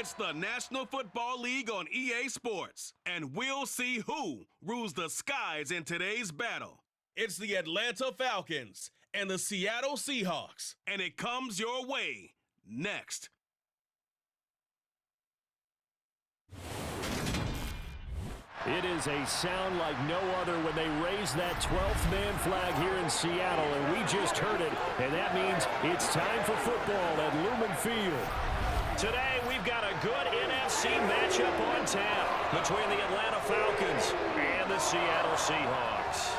It's the National Football League on EA Sports, and we'll see who rules the skies in today's battle. It's the Atlanta Falcons and the Seattle Seahawks, and it comes your way next. It is a sound like no other when they raise that 12th man flag here in Seattle, and we just heard it, and that means it's time for football at Lumen Field. Today, we've got a good NFC matchup on tap between the Atlanta Falcons and the Seattle Seahawks.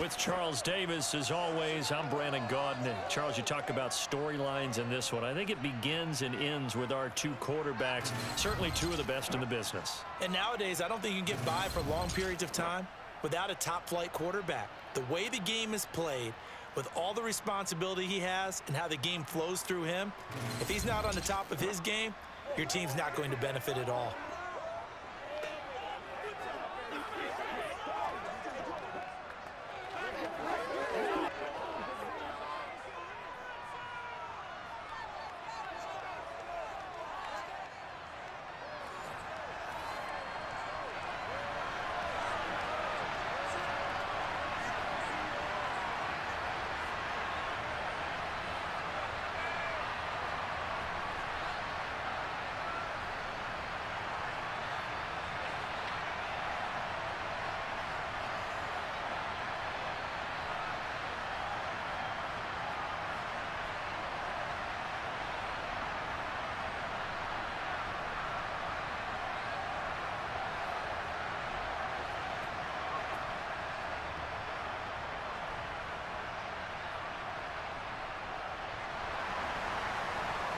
With Charles Davis, as always, I'm Brandon Gaudin. Charles, you talk about storylines in this one. I think it begins and ends with our two quarterbacks, certainly two of the best in the business. And nowadays, I don't think you can get by for long periods of time without a top-flight quarterback. The way the game is played, with all the responsibility he has and how the game flows through him, if he's not on the top of his game, your team's not going to benefit at all.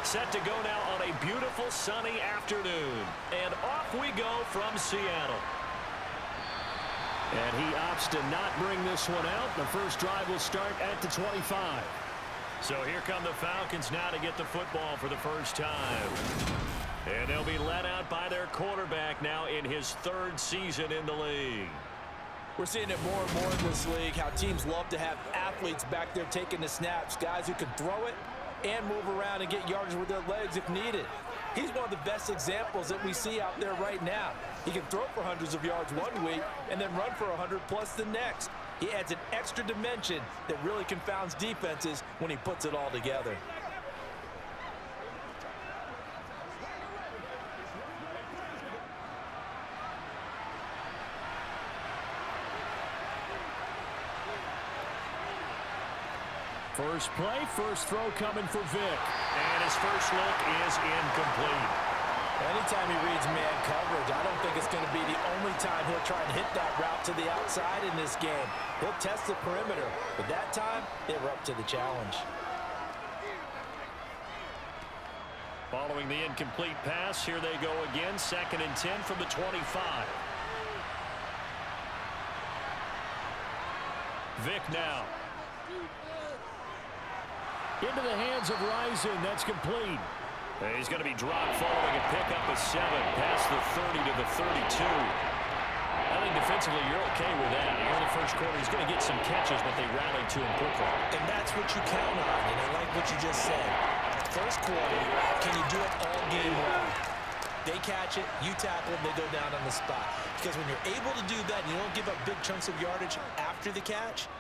Set to go now on a beautiful sunny afternoon. And off we go from Seattle. And he opts to not bring this one out. The first drive will start at the 25. So here come the Falcons now to get the football for the first time. And they'll be led out by their quarterback now in his third season in the league. We're seeing it more and more in this league, how teams love to have athletes back there taking the snaps, guys who can throw it and move around and get yardage with their legs if needed. He's one of the best examples that we see out there right now. He can throw for hundreds of yards one week and then run for 100 plus the next. He adds an extra dimension that really confounds defenses when he puts it all together. First play, first throw coming for Vic. And his first look is incomplete. Anytime he reads man coverage, I don't think it's going to be the only time he'll try and hit that route to the outside in this game. He'll test the perimeter, but that time, they were up to the challenge. Following the incomplete pass, here they go again. 2nd and 10 from the 25. Vic now. Into the hands of Rison. That's complete. He's going to be dropped following a pickup of 7. Past the 30 to the 32. I think defensively you're okay with that. Here in the first quarter, he's going to get some catches, but they rallied to him quickly. And that's what you count on, and I like what you just said. First quarter, can you do it all game long? They catch it, you tackle them, they go down on the spot. Because when you're able to do that and you don't give up big chunks of yardage after the catch,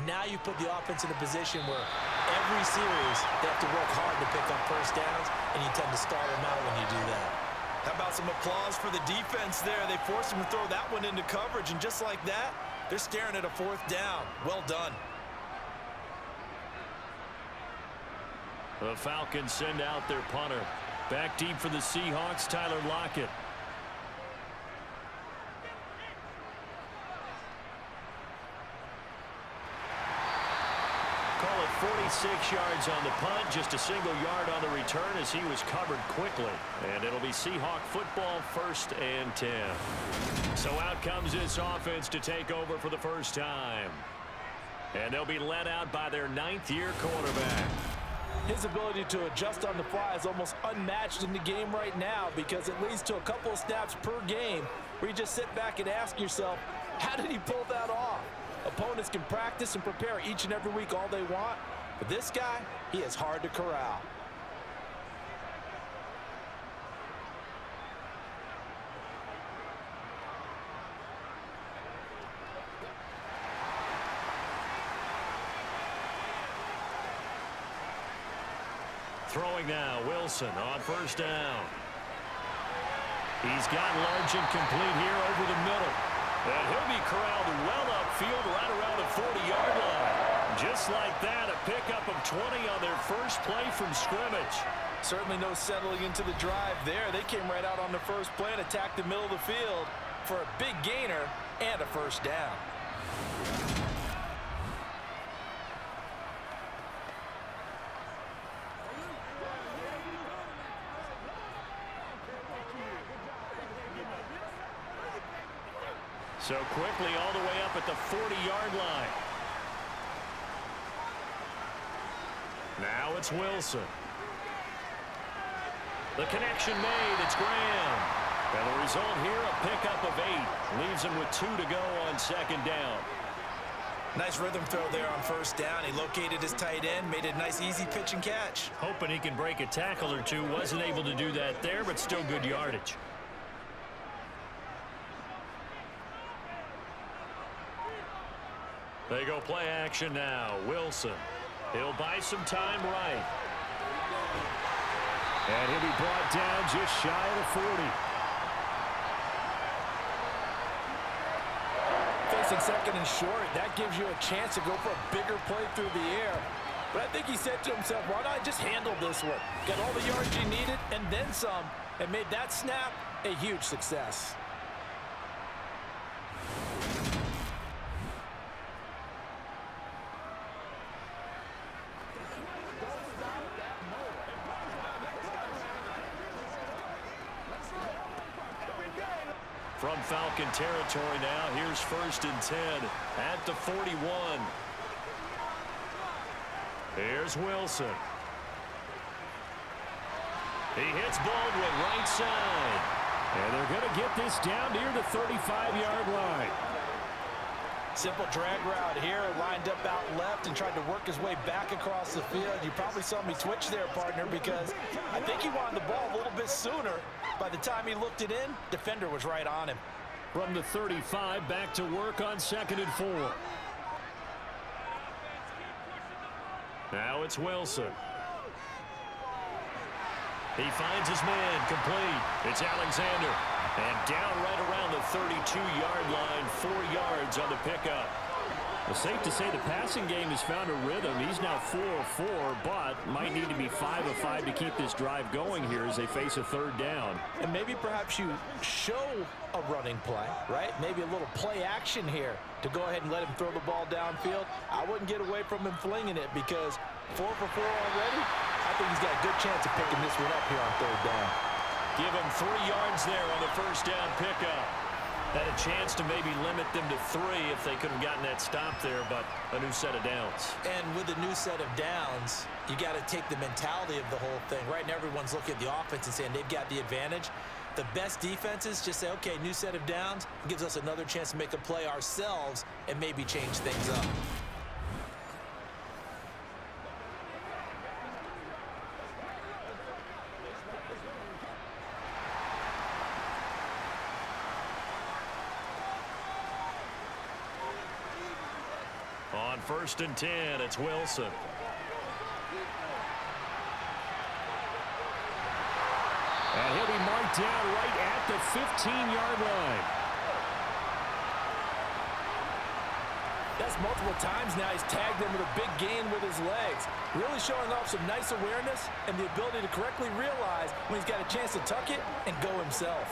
now you put the offense in a position where every series they have to work hard to pick up first downs, and you tend to stall them out when you do that. How about some applause for the defense there? They forced him to throw that one into coverage, and just like that, they're staring at a 4th down. Well done. The Falcons send out their punter. Back deep for the Seahawks, Tyler Lockett. Call it 46 yards on the punt, just a single yard on the return as he was covered quickly. And it'll be Seahawk football, 1st and 10. So out comes this offense to take over for the first time. And they'll be led out by their 9th-year quarterback. His ability to adjust on the fly is almost unmatched in the game right now because it leads to a couple of snaps per game where you just sit back and ask yourself, how did he pull that off? Opponents can practice and prepare each and every week all they want, But this guy, he is hard to corral. Throwing now, Wilson on first down. He's got large and complete here over the middle. And he'll be corralled well upfield right around the 40-yard line. Just like that, a pickup of 20 on their first play from scrimmage. Certainly no settling into the drive there. They came right out on the first play and attacked the middle of the field for a big gainer and a first down. So quickly all the way up at the 40-yard line. Now it's Wilson. The connection made. It's Graham. And the result here, a pickup of 8. Leaves him with 2 to go on second down. Nice rhythm throw there on first down. He located his tight end, made a nice easy pitch and catch. Hoping he can break a tackle or two. Wasn't able to do that there, but still good yardage. They go play action now. Wilson. He'll buy some time right. And he'll be brought down just shy of the 40. Facing second and short, that gives you a chance to go for a bigger play through the air. But I think he said to himself, why not just handle this one? Got all the yards you needed and then some, and made that snap a huge success. From Falcon territory now, here's 1st and 10 at the 41. Here's Wilson. He hits Baldwin right side. And they're going to get this down near the 35-yard line. Simple drag route here, lined up out left and tried to work his way back across the field. You probably saw me twitch there, partner, because I think he wanted the ball a little bit sooner. By the time he looked it in, defender was right on him. From the 35, back to work on 2nd and 4. Now it's Wilson. He finds his man, complete. It's Alexander. And down right around the 32-yard line, 4 yards on the pickup. It's safe to say the passing game has found a rhythm. He's now 4 of 4, but might need to be 5 of 5 to keep this drive going here as they face a 3rd down. And maybe perhaps you show a running play, right? Maybe a little play action here to go ahead and let him throw the ball downfield. I wouldn't get away from him flinging it because 4 for 4 already. I think he's got a good chance of picking this one up here on 3rd down. Give him 3 yards there on the first down pickup. Had a chance to maybe limit them to 3 if they could have gotten that stop there, but a new set of downs. And with a new set of downs, you got to take the mentality of the whole thing, right? And everyone's looking at the offense and saying they've got the advantage. The best defenses just say, okay, new set of downs gives us another chance to make a play ourselves and maybe change things up. On 1st and 10, it's Wilson. And he'll be marked down right at the 15-yard line. That's multiple times now he's tagged him with a big gain with his legs. Really showing off some nice awareness and the ability to correctly realize when he's got a chance to tuck it and go himself.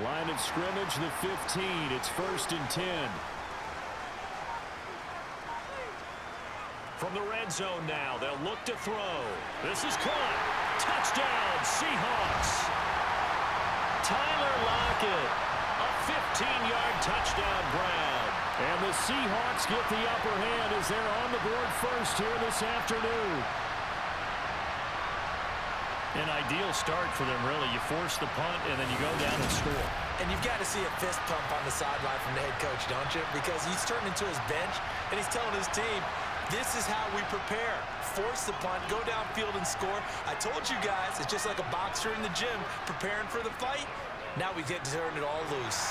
Line of scrimmage, the 15. It's 1st and 10. From the red zone now, they'll look to throw. This is caught. Touchdown, Seahawks. Tyler Lockett, a 15-yard touchdown grab. And the Seahawks get the upper hand as they're on the board first here this afternoon. An ideal start for them, really. You force the punt, and then you go down and score. And you've got to see a fist pump on the sideline from the head coach, don't you? Because he's turned into his bench, and he's telling his team, this is how we prepare. Force the punt, go downfield and score. I told you guys, it's just like a boxer in the gym preparing for the fight. Now we get to turn it all loose.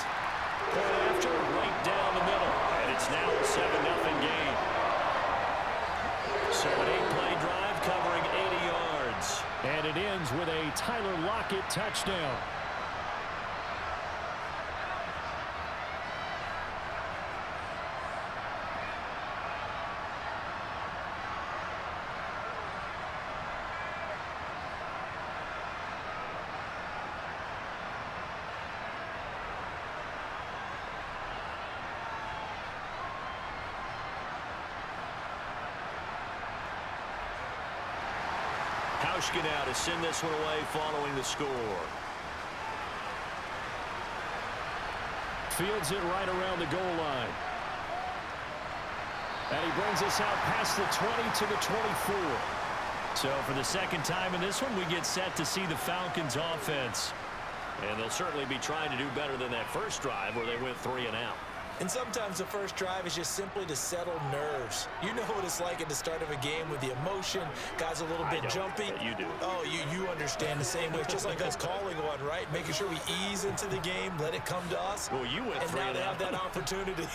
Point after, right down the middle. And it's now a 7-0 game. So an 8-play drive covering 80 yards. And it ends with a Tyler Lockett touchdown. Now to send this one away following the score. Fields it right around the goal line. And he brings us out past the 20 to the 24. So for the second time in this one, we get set to see the Falcons offense. And they'll certainly be trying to do better than that first drive where they went 3 and out. And sometimes the first drive is just simply to settle nerves. You know what it's like at the start of a game with the emotion. Guys a little bit jumpy. You do. Oh, you understand the same way. It's just like us calling one, right? Making sure we ease into the game, let it come to us. Well, you went 3 and out. And now they have that opportunity.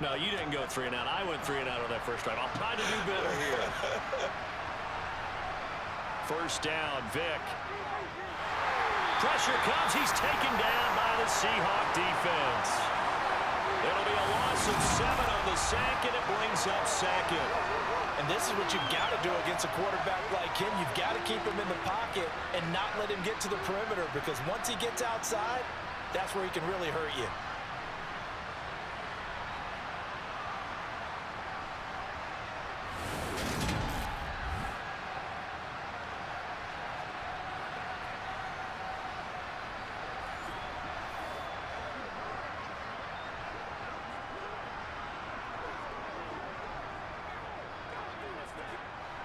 No, you didn't go 3 and out. I went 3 and out on that first drive. I'll try to do better here. First down, Vic. Pressure comes. He's taken down by the Seahawks defense. It'll be a loss of 7 on the sack, and it brings up second. And this is what you've got to do against a quarterback like him. You've got to keep him in the pocket and not let him get to the perimeter, because once he gets outside, that's where he can really hurt you.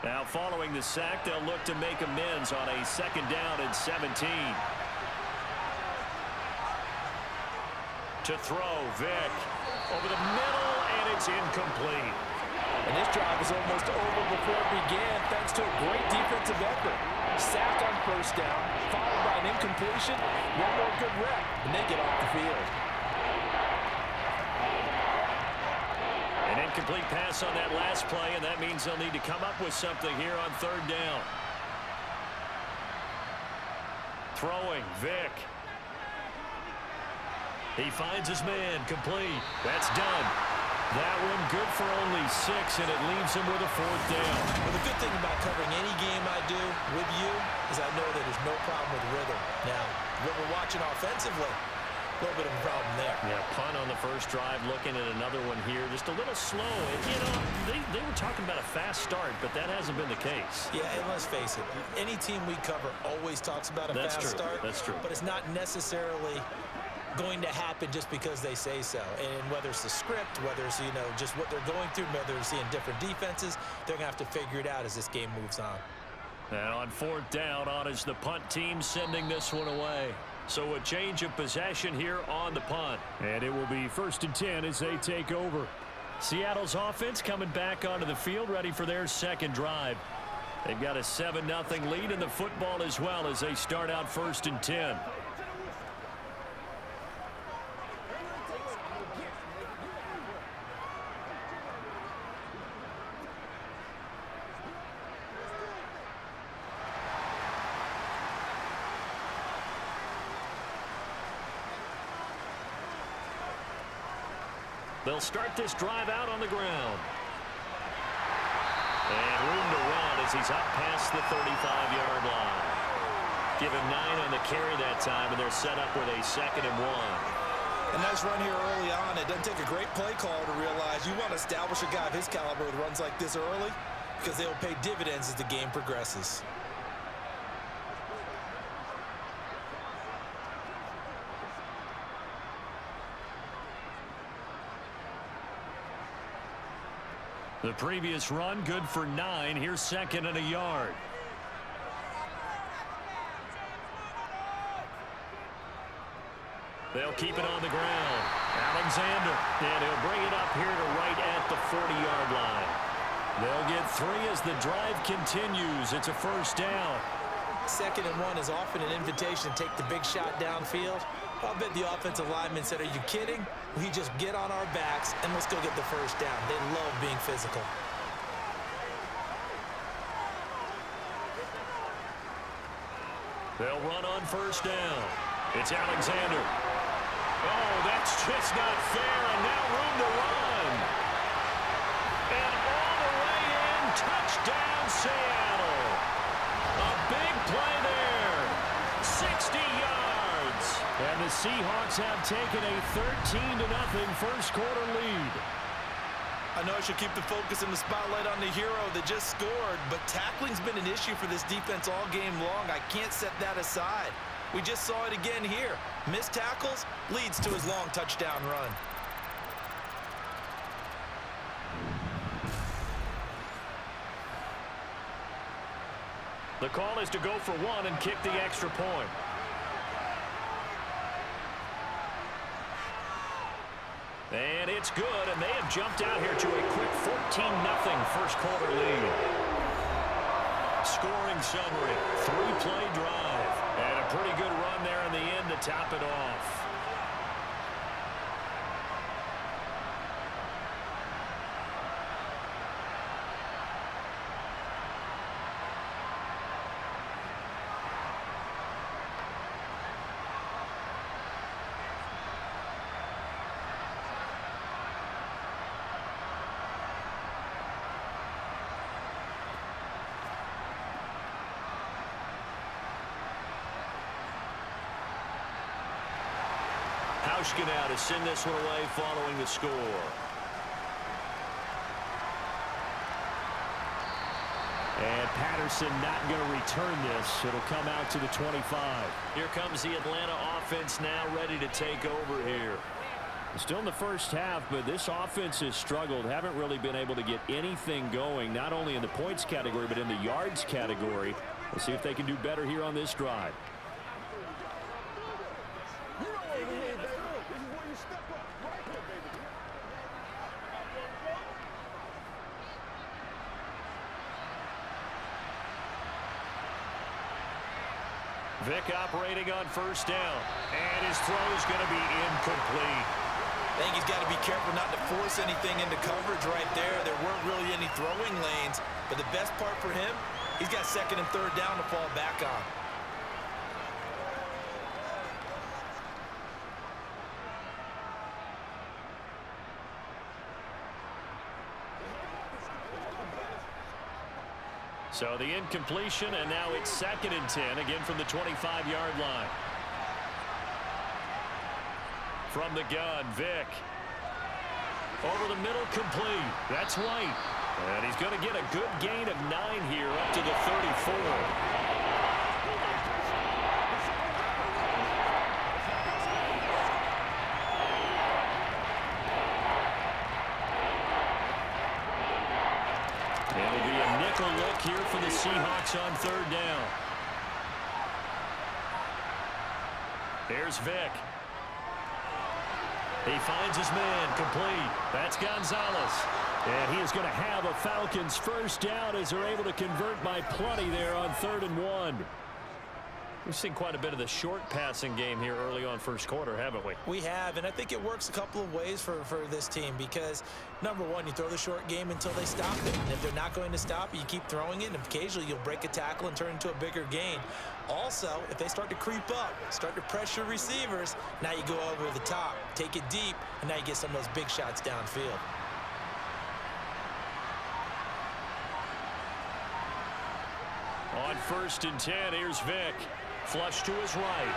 Now following the sack, they'll look to make amends on a second down and 17. To throw, Vic. Over the middle, and it's incomplete. And this drive was almost over before it began, thanks to a great defensive effort. Sack on first down, followed by an incompletion, one more good rep, and they get off the field. An incomplete pass on that last play, and that means they'll need to come up with something here on third down. Throwing, Vic. He finds his man, complete. That's done. That one good for only 6, and it leaves him with a fourth down. Well, the good thing about covering any game I do with you is I know that there's no problem with rhythm. Now, what we're watching offensively, a little bit of a problem there. Yeah, punt on the first drive, looking at another one here. Just a little slow. And, you know, they were talking about a fast start, but that hasn't been the case. Yeah, and let's face it, any team we cover always talks about a fast start. That's true. But it's not necessarily going to happen just because they say so. And whether it's the script, whether it's, you know, just what they're going through, whether they're seeing different defenses, they're going to have to figure it out as this game moves on. And on fourth down, on is the punt team sending this one away. So a change of possession here on the punt. And it will be 1st and 10 as they take over. Seattle's offense coming back onto the field, ready for their second drive. They've got a 7-0 lead in the football as well as they start out 1st and 10. They'll start this drive out on the ground. And room to run as he's up past the 35-yard line. Give him 9 on the carry that time, and they're set up with a 2nd and 1. A nice run here early on. It doesn't take a great play caller to realize you want to establish a guy of his caliber with runs like this early, because they'll pay dividends as the game progresses. The previous run good for 9. Here's 2nd and a yard. They'll keep it on the ground. Alexander, and he'll bring it up here to right at the 40-yard line. They'll get 3 as the drive continues. It's a first down. 2nd and 1 is often an invitation to take the big shot downfield. I'll bet the offensive lineman said, are you kidding? We just get on our backs and let's go get the first down. They love being physical. They'll run on first down. It's Alexander. Oh, that's just not fair, and now room to run. And all the way in, touchdown Seattle. A big play there, 60 yards. And the Seahawks have taken a 13-0 first quarter lead. I know I should keep the focus and the spotlight on the hero that just scored, but tackling's been an issue for this defense all game long. I can't set that aside. We just saw it again here. Missed tackles leads to his long touchdown run. The call is to go for 1 and kick the extra point. And it's good, and they have jumped out here to a quick 14-0 first quarter lead. Scoring summary, 3-play drive, and a pretty good run there in the end to top it off. Now to send this one away following the score. And Patterson not going to return this. It'll come out to the 25. Here comes the Atlanta offense now ready to take over here. Still in the first half, but this offense has struggled. Haven't really been able to get anything going, not only in the points category, but in the yards category. We'll see if they can do better here on this drive. Vick operating on first down, and his throw is going to be incomplete. I think he's got to be careful not to force anything into coverage right there. There weren't really any throwing lanes, but the best part for him, he's got 2nd and 3rd down to fall back on. So the incompletion, and now it's 2nd and 10, again from the 25-yard line. From the gun, Vick. Over the middle, complete. That's White. And he's going to get a good gain of 9 here up to the 34. It'll be a nickel look here for the Seahawks on 3rd down. There's Vick. He finds his man, complete. That's Gonzalez. And he is going to have a Falcons first down as they're able to convert by plenty there on 3rd and 1. We've seen quite a bit of the short passing game here early on first quarter, haven't we? We have, and I think it works a couple of ways for this team because, number one, you throw the short game until they stop it. And if they're not going to stop it, you keep throwing it, and occasionally you'll break a tackle and turn it into a bigger gain. Also, if they start to creep up, start to pressure receivers, now you go over the top, take it deep, and now you get some of those big shots downfield. On 1st and 10, here's Vick. Flush to his right.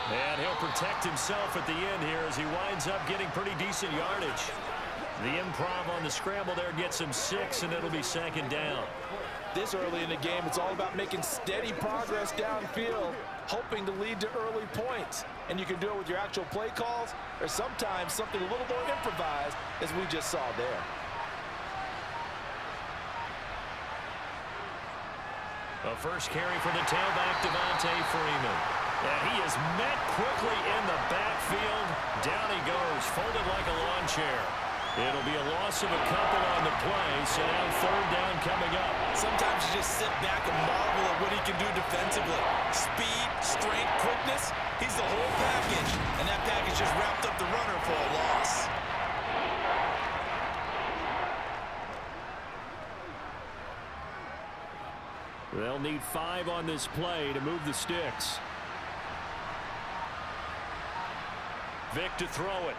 And he'll protect himself at the end here as he winds up getting pretty decent yardage. The improv on the scramble there gets him 6, and it'll be 2nd down. This early in the game, it's all about making steady progress downfield, hoping to lead to early points. And you can do it with your actual play calls or sometimes something a little more improvised, as we just saw there. A first carry for the tailback, Devontae Freeman. And he is met quickly in the backfield. Down he goes, folded like a lawn chair. It'll be a loss of a couple on the play, so now third down coming up. Sometimes you just sit back and marvel at what he can do defensively. Speed, strength, quickness, he's the whole package. And that package just wrapped up the runner for a loss. They'll need 5 on this play to move the sticks. Vick to throw it.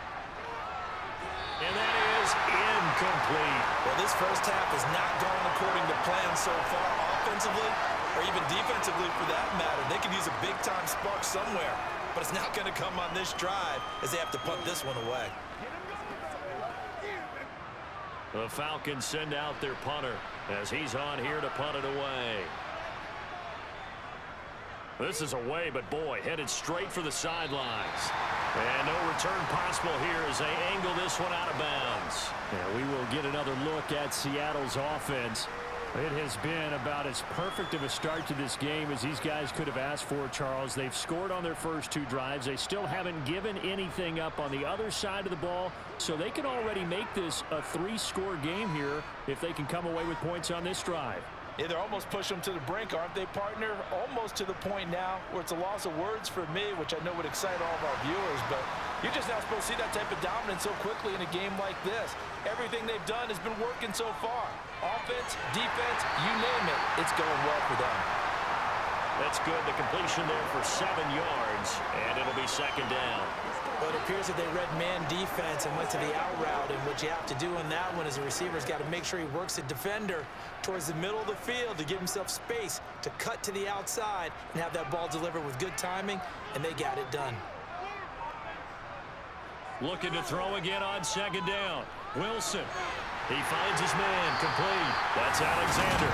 And that is incomplete. Well, this first half has not gone according to plan so far offensively or even defensively for that matter. They could use a big-time spark somewhere, but it's not going to come on this drive as they have to punt this one away. The Falcons send out their punter as he's on here to punt it away. This is away, but boy, headed straight for the sidelines. And no return possible here as they angle this one out of bounds. Yeah, we will get another look at Seattle's offense. It has been about as perfect of a start to this game as these guys could have asked for, Charles. They've scored on their first 2 drives. They still haven't given anything up on the other side of the ball, so they can already make this a 3-score game here if they can come away with points on this drive. Yeah, they're almost pushing them to the brink, aren't they, partner? Almost to the point now where it's a loss of words for me, which I know would excite all of our viewers, but you're just not supposed to see that type of dominance so quickly in a game like this. Everything they've done has been working so far. Offense, defense, you name it, it's going well for them. That's good. The completion there for 7 yards, and it'll be second down. Well, it appears that they read man defense and went to the out route, and what you have to do in that one is a receiver's got to make sure he works the defender towards the middle of the field to give himself space to cut to the outside and have that ball delivered with good timing, and they got it done. Looking to throw again on second down. Wilson. He finds his man, complete. That's Alexander.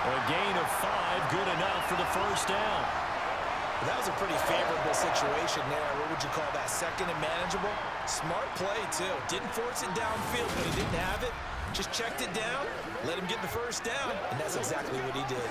A gain of 5, good enough for the first down. That was a pretty favorable situation there. What would you call that? Second and manageable? Smart play, too. Didn't force it downfield when he didn't have it. Just checked it down, let him get the first down, and that's exactly what he did.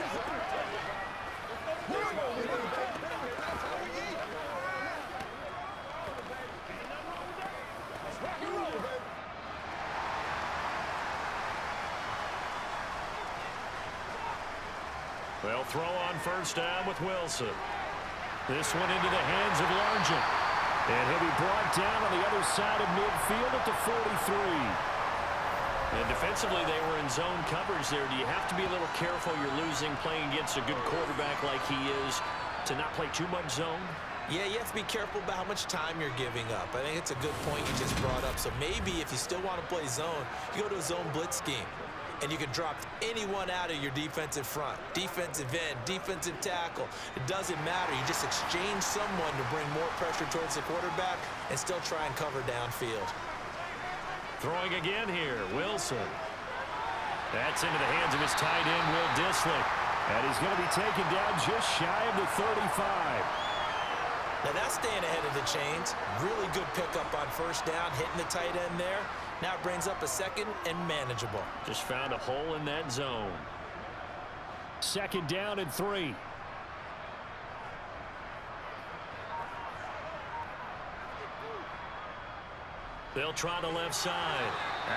They'll throw on first down with Wilson. This one into the hands of Largent. And he'll be brought down on the other side of midfield at the 43. And defensively, they were in zone coverage there. Do you have to be a little careful? You're losing playing against a good quarterback like he is to not play too much zone? Yeah, you have to be careful about how much time you're giving up. I think it's a good point you just brought up. So maybe if you still want to play zone, you go to a zone blitz scheme. And you can drop anyone out of your defensive front. Defensive end, defensive tackle. It doesn't matter. You just exchange someone to bring more pressure towards the quarterback and still try and cover downfield. Throwing again here, Wilson. That's into the hands of his tight end, Will Dissly. And he's going to be taken down just shy of the 35. Now that's staying ahead of the chains. Really good pickup on first down, hitting the tight end there. Now it brings up a second and manageable. Just found a hole in that zone. Second down and 3. They'll try the left side.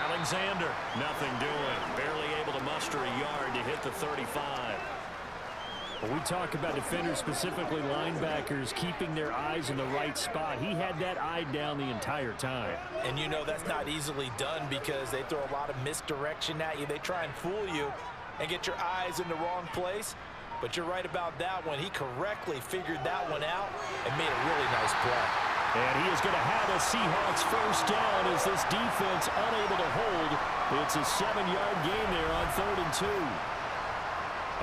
Alexander, nothing doing. Barely able to muster a yard to hit the 35. When we talk about defenders, specifically linebackers, keeping their eyes in the right spot, he had that eye down the entire time. And you know that's not easily done because they throw a lot of misdirection at you. They try and fool you and get your eyes in the wrong place. But you're right about that one. He correctly figured that one out and made a really nice play. And he is going to have a Seahawks first down as this defense unable to hold. It's a 7-yard gain there on 3rd and 2.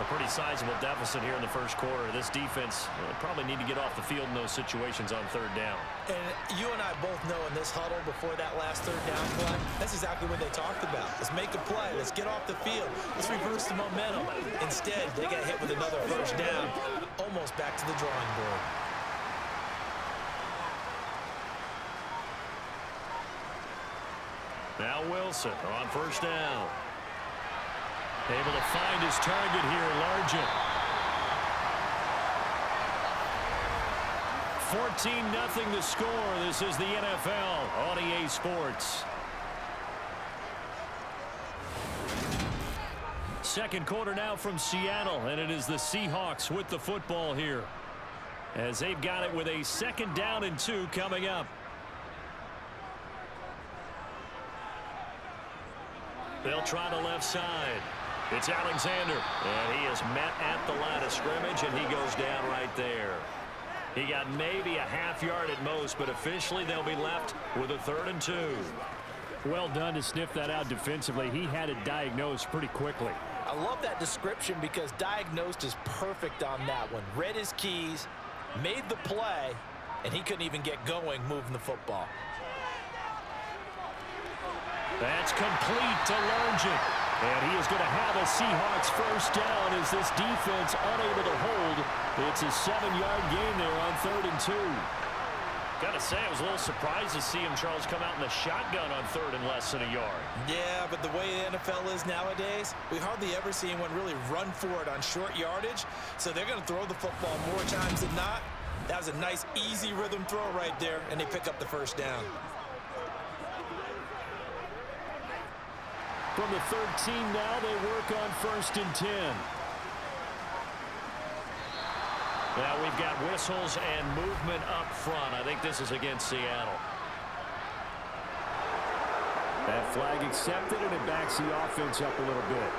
A pretty sizable deficit here in the first quarter. This defense probably need to get off the field in those situations on 3rd down. And you and I both know in this huddle before that last 3rd down play, that's exactly what they talked about. Let's make a play. Let's get off the field. Let's reverse the momentum. Instead, they got hit with another first down, almost back to the drawing board. Now Wilson on first down. Able to find his target here, Largent. 14-0 the score. This is the NFL on EA Sports. Second quarter now from Seattle, and it is the Seahawks with the football here, as they've got it with a 2nd down and 2 coming up. They'll try the left side. It's Alexander, and he is met at the line of scrimmage, and he goes down right there. He got maybe a half yard at most, but officially they'll be left with a 3rd and 2. Well done to sniff that out defensively. He had it diagnosed pretty quickly. I love that description because diagnosed is perfect on that one. Read his keys, made the play, and he couldn't even get going moving the football. That's complete to Lurgent. And he is going to have a Seahawks 1st down as this defense unable to hold. It's a 7-yard gain there on 3rd and 2. Got to say, I was a little surprised to see him, Charles, come out in the shotgun on 3rd and less than a yard. Yeah, but the way the NFL is nowadays, we hardly ever see anyone really run for it on short yardage. So they're going to throw the football more times than not. That was a nice, easy rhythm throw right there, and they pick up the 1st down. From the 13 now, they work on 1st and 10. Now we've got whistles and movement up front. I think this is against Seattle. That flag accepted, and it backs the offense up a little bit.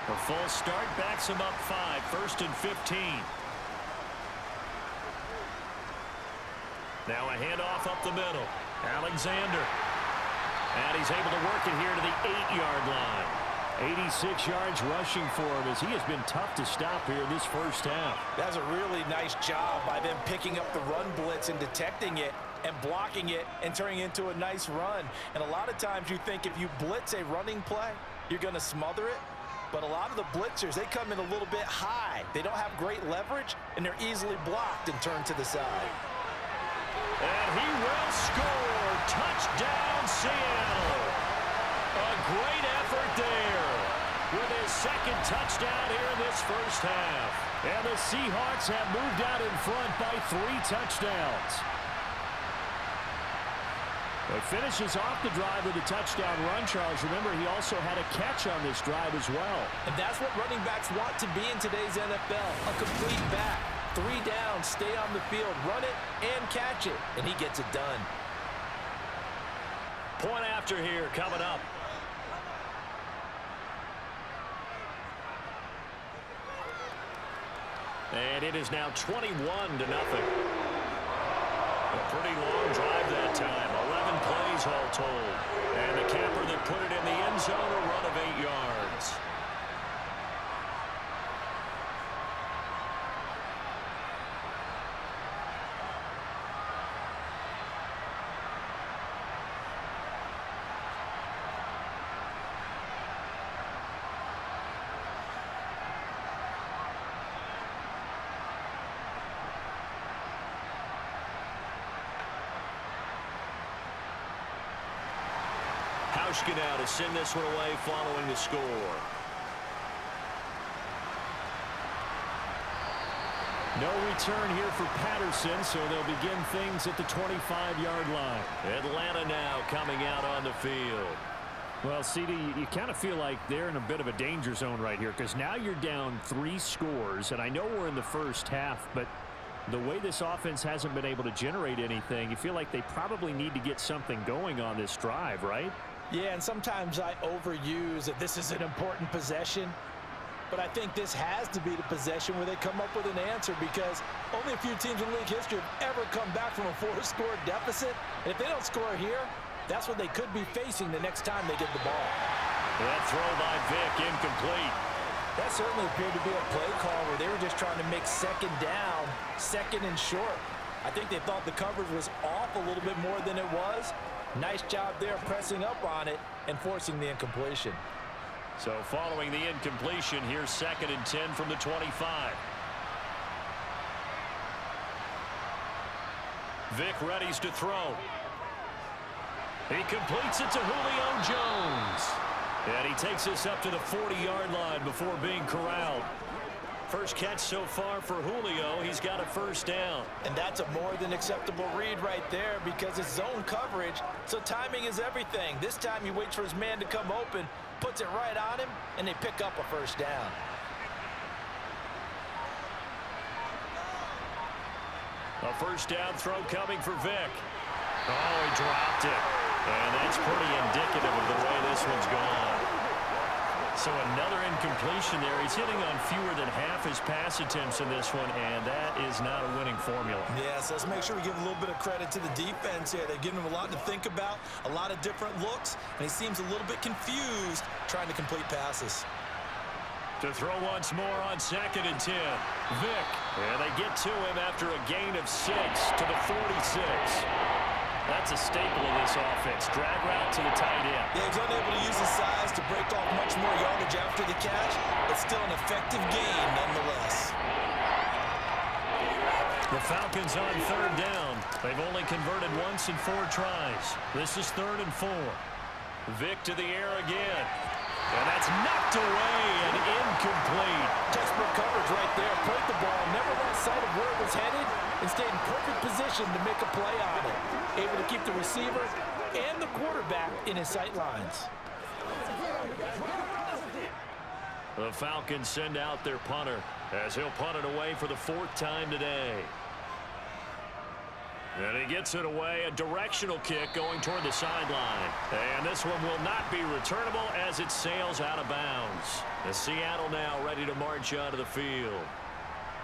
A false start backs him up 5. 1st and 15. Now a handoff up the middle. Alexander. And he's able to work it here to the 8-yard line. 86 yards rushing for him, as he has been tough to stop here this 1st half. That's a really nice job by them picking up the run blitz and detecting it and blocking it and turning it into a nice run. And a lot of times you think if you blitz a running play, you're going to smother it. But a lot of the blitzers, they come in a little bit high. They don't have great leverage, and they're easily blocked and turned to the side. And he will score. Touchdown, Seattle. A great effort there with his 2nd touchdown here in this 1st half. And the Seahawks have moved out in front by 3 touchdowns. He finishes off the drive with a touchdown run, Charles. Remember, he also had a catch on this drive as well. And that's what running backs want to be in today's NFL, a complete back. 3 down, stay on the field, run it, and catch it. And he gets it done. Point after here coming up. And it is now 21-0. A pretty long drive that time. 11 plays all told. And the capper that put it in the end zone, a run of 8 yards. Now to send this one away following the score. No return here for Patterson, so they'll begin things at the 25-yard line. Atlanta now coming out on the field. Well, CD, you kind of feel like they're in a bit of a danger zone right here, because now you're down 3 scores, and I know we're in the 1st half, but the way this offense hasn't been able to generate anything, you feel like they probably need to get something going on this drive, right? Yeah, and sometimes I overuse that this is an important possession. But I think this has to be the possession where they come up with an answer, because only a few teams in league history have ever come back from a 4-score deficit. And if they don't score here, that's what they could be facing the next time they get the ball. That throw by Vic incomplete. That certainly appeared to be a play call where they were just trying to make 2nd down, 2nd and short. I think they thought the coverage was off a little bit more than it was. Nice job there pressing up on it and forcing the incompletion. So following the incompletion, here's 2nd and 10 from the 25. Vic readies to throw. He completes it to Julio Jones. And he takes this up to the 40-yard line before being corralled. First catch so far for Julio. He's got a first down. And that's a more than acceptable read right there because it's zone coverage, so timing is everything. This time he waits for his man to come open, puts it right on him, and they pick up a first down. A first down throw coming for Vic. Oh, he dropped it. And that's pretty indicative of the way this one's gone. So another incompletion there. He's hitting on fewer than half his pass attempts in this one, and that is not a winning formula. Yes, let's make sure we give a little bit of credit to the defense here. They've given him a lot to think about, a lot of different looks, and he seems a little bit confused trying to complete passes. To throw once more on 2nd and 10. Vic. And they get to him after a gain of 6 to the 46. That's a staple of this offense. Drag route to the tight end. Yeah, he's unable to use his size to break off much more yardage after the catch, but still an effective gain nonetheless. The Falcons on 3rd down. They've only converted once in 4 tries. This is 3rd and 4. Vic to the air again. And that's knocked away and incomplete. Textbook coverage right there. Played the ball, never lost sight of where it was headed, and stayed in perfect position to make a play on it. Able to keep the receiver and the quarterback in his sight lines. The Falcons send out their punter as he'll punt it away for the 4th time today. And he gets it away, a directional kick going toward the sideline. And this one will not be returnable as it sails out of bounds. The Seattle now ready to march onto the field.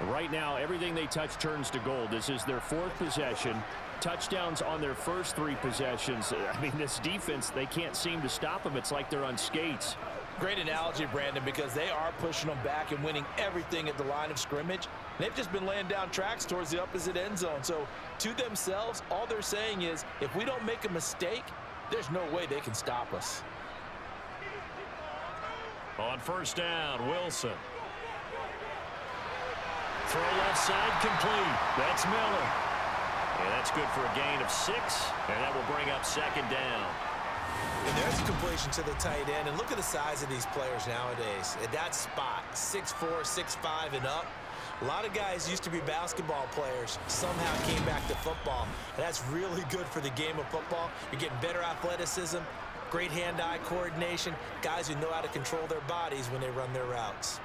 Right now, everything they touch turns to gold. This is their 4th possession. Touchdowns on their first 3 possessions. I mean, this defense, they can't seem to stop them. It's like they're on skates. Great analogy, Brandon, because they are pushing them back and winning everything at the line of scrimmage. They've just been laying down tracks towards the opposite end zone. So to themselves, all they're saying is, if we don't make a mistake, there's no way they can stop us. On 1st down, Wilson. Throw left side complete. That's Miller. And that's good for a gain of 6. And that will bring up 2nd down. And there's a completion to the tight end. And look at the size of these players nowadays. At that spot, 6'4", 6'5", and up. A lot of guys used to be basketball players, somehow came back to football. And that's really good for the game of football. You're getting better athleticism, great hand-eye coordination, guys who know how to control their bodies when they run their routes.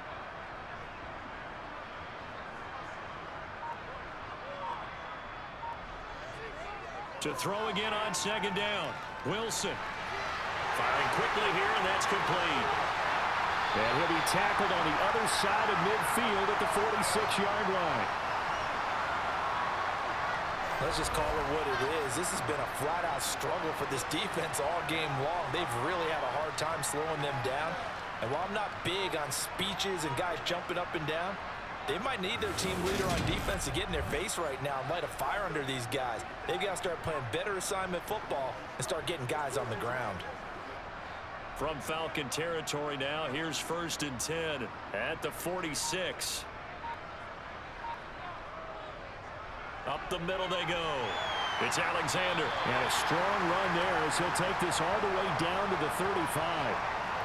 To throw again on 2nd down. Wilson. Firing quickly here, and that's complete. And he'll be tackled on the other side of midfield at the 46-yard line. Let's just call it what it is. This has been a flat-out struggle for this defense all game long. They've really had a hard time slowing them down. And while I'm not big on speeches and guys jumping up and down, they might need their team leader on defense to get in their face right now and light a fire under these guys. They've got to start playing better assignment football and start getting guys on the ground. From Falcon territory now, here's 1st and 10 at the 46. Up the middle they go. It's Alexander. And a strong run there as he'll take this all the way down to the 35.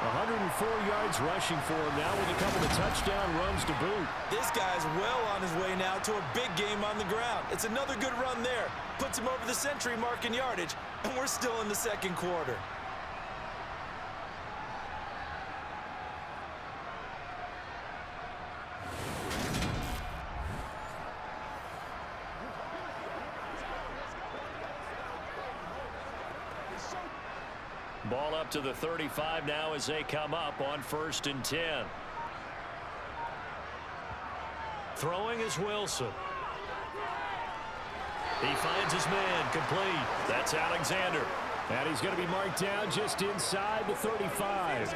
104 yards rushing for him now with a couple of touchdown runs to boot. This guy's well on his way now to a big game on the ground. It's another good run there. Puts him over the century mark in yardage, and we're still in the 2nd quarter. Ball up to the 35 now as they come up on 1st and 10. Throwing is Wilson. He finds his man complete. That's Alexander. And he's going to be marked down just inside the 35.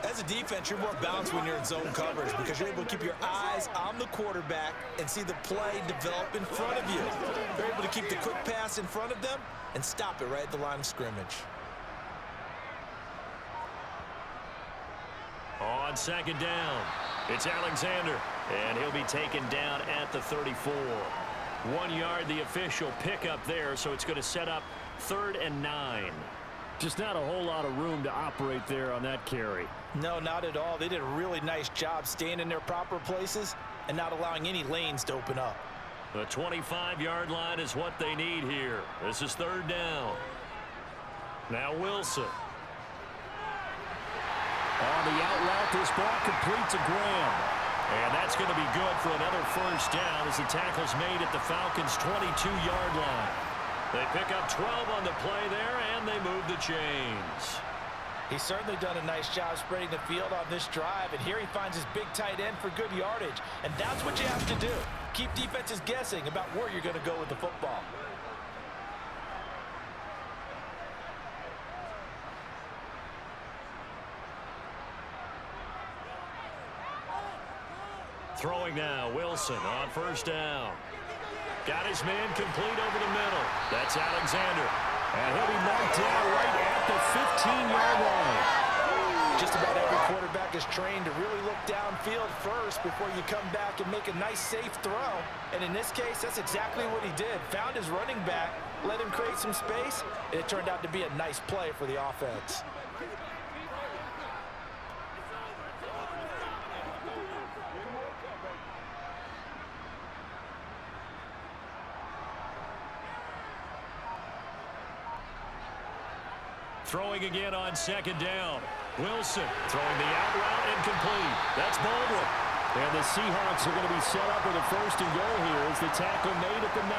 As a defense, you're more balanced when you're in zone coverage because you're able to keep your eyes on the quarterback and see the play develop in front of you. You're able to keep the quick pass in front of them and stop it right at the line of scrimmage. On 2nd down, it's Alexander, and he'll be taken down at the 34. 1 yard, the official pickup there, so it's going to set up 3rd and 9. Just not a whole lot of room to operate there on that carry. No, not at all. They did a really nice job staying in their proper places and not allowing any lanes to open up. The 25-yard line is what they need here. This is third down. Now Wilson. On the out route, this ball complete to Graham. And that's going to be good for another first down as the tackle's made at the Falcons' 22-yard line. They pick up 12 on the play there, and they move the chains. He's certainly done a nice job spreading the field on this drive, and here he finds his big tight end for good yardage. And that's what you have to do. Keep defenses guessing about where you're going to go with the football. Throwing now, Wilson on first down. Got his man complete over the middle. That's Alexander. And he'll be marked down right at the 15-yard line. Just about every quarterback is trained to really look downfield first before you come back and make a nice, safe throw. And in this case, that's exactly what he did. Found his running back, let him create some space, and it turned out to be a nice play for the offense. Throwing again on second down. Wilson throwing the out route incomplete. That's Baldwin. And the Seahawks are going to be set up with a first and goal here as the tackle made at the 9.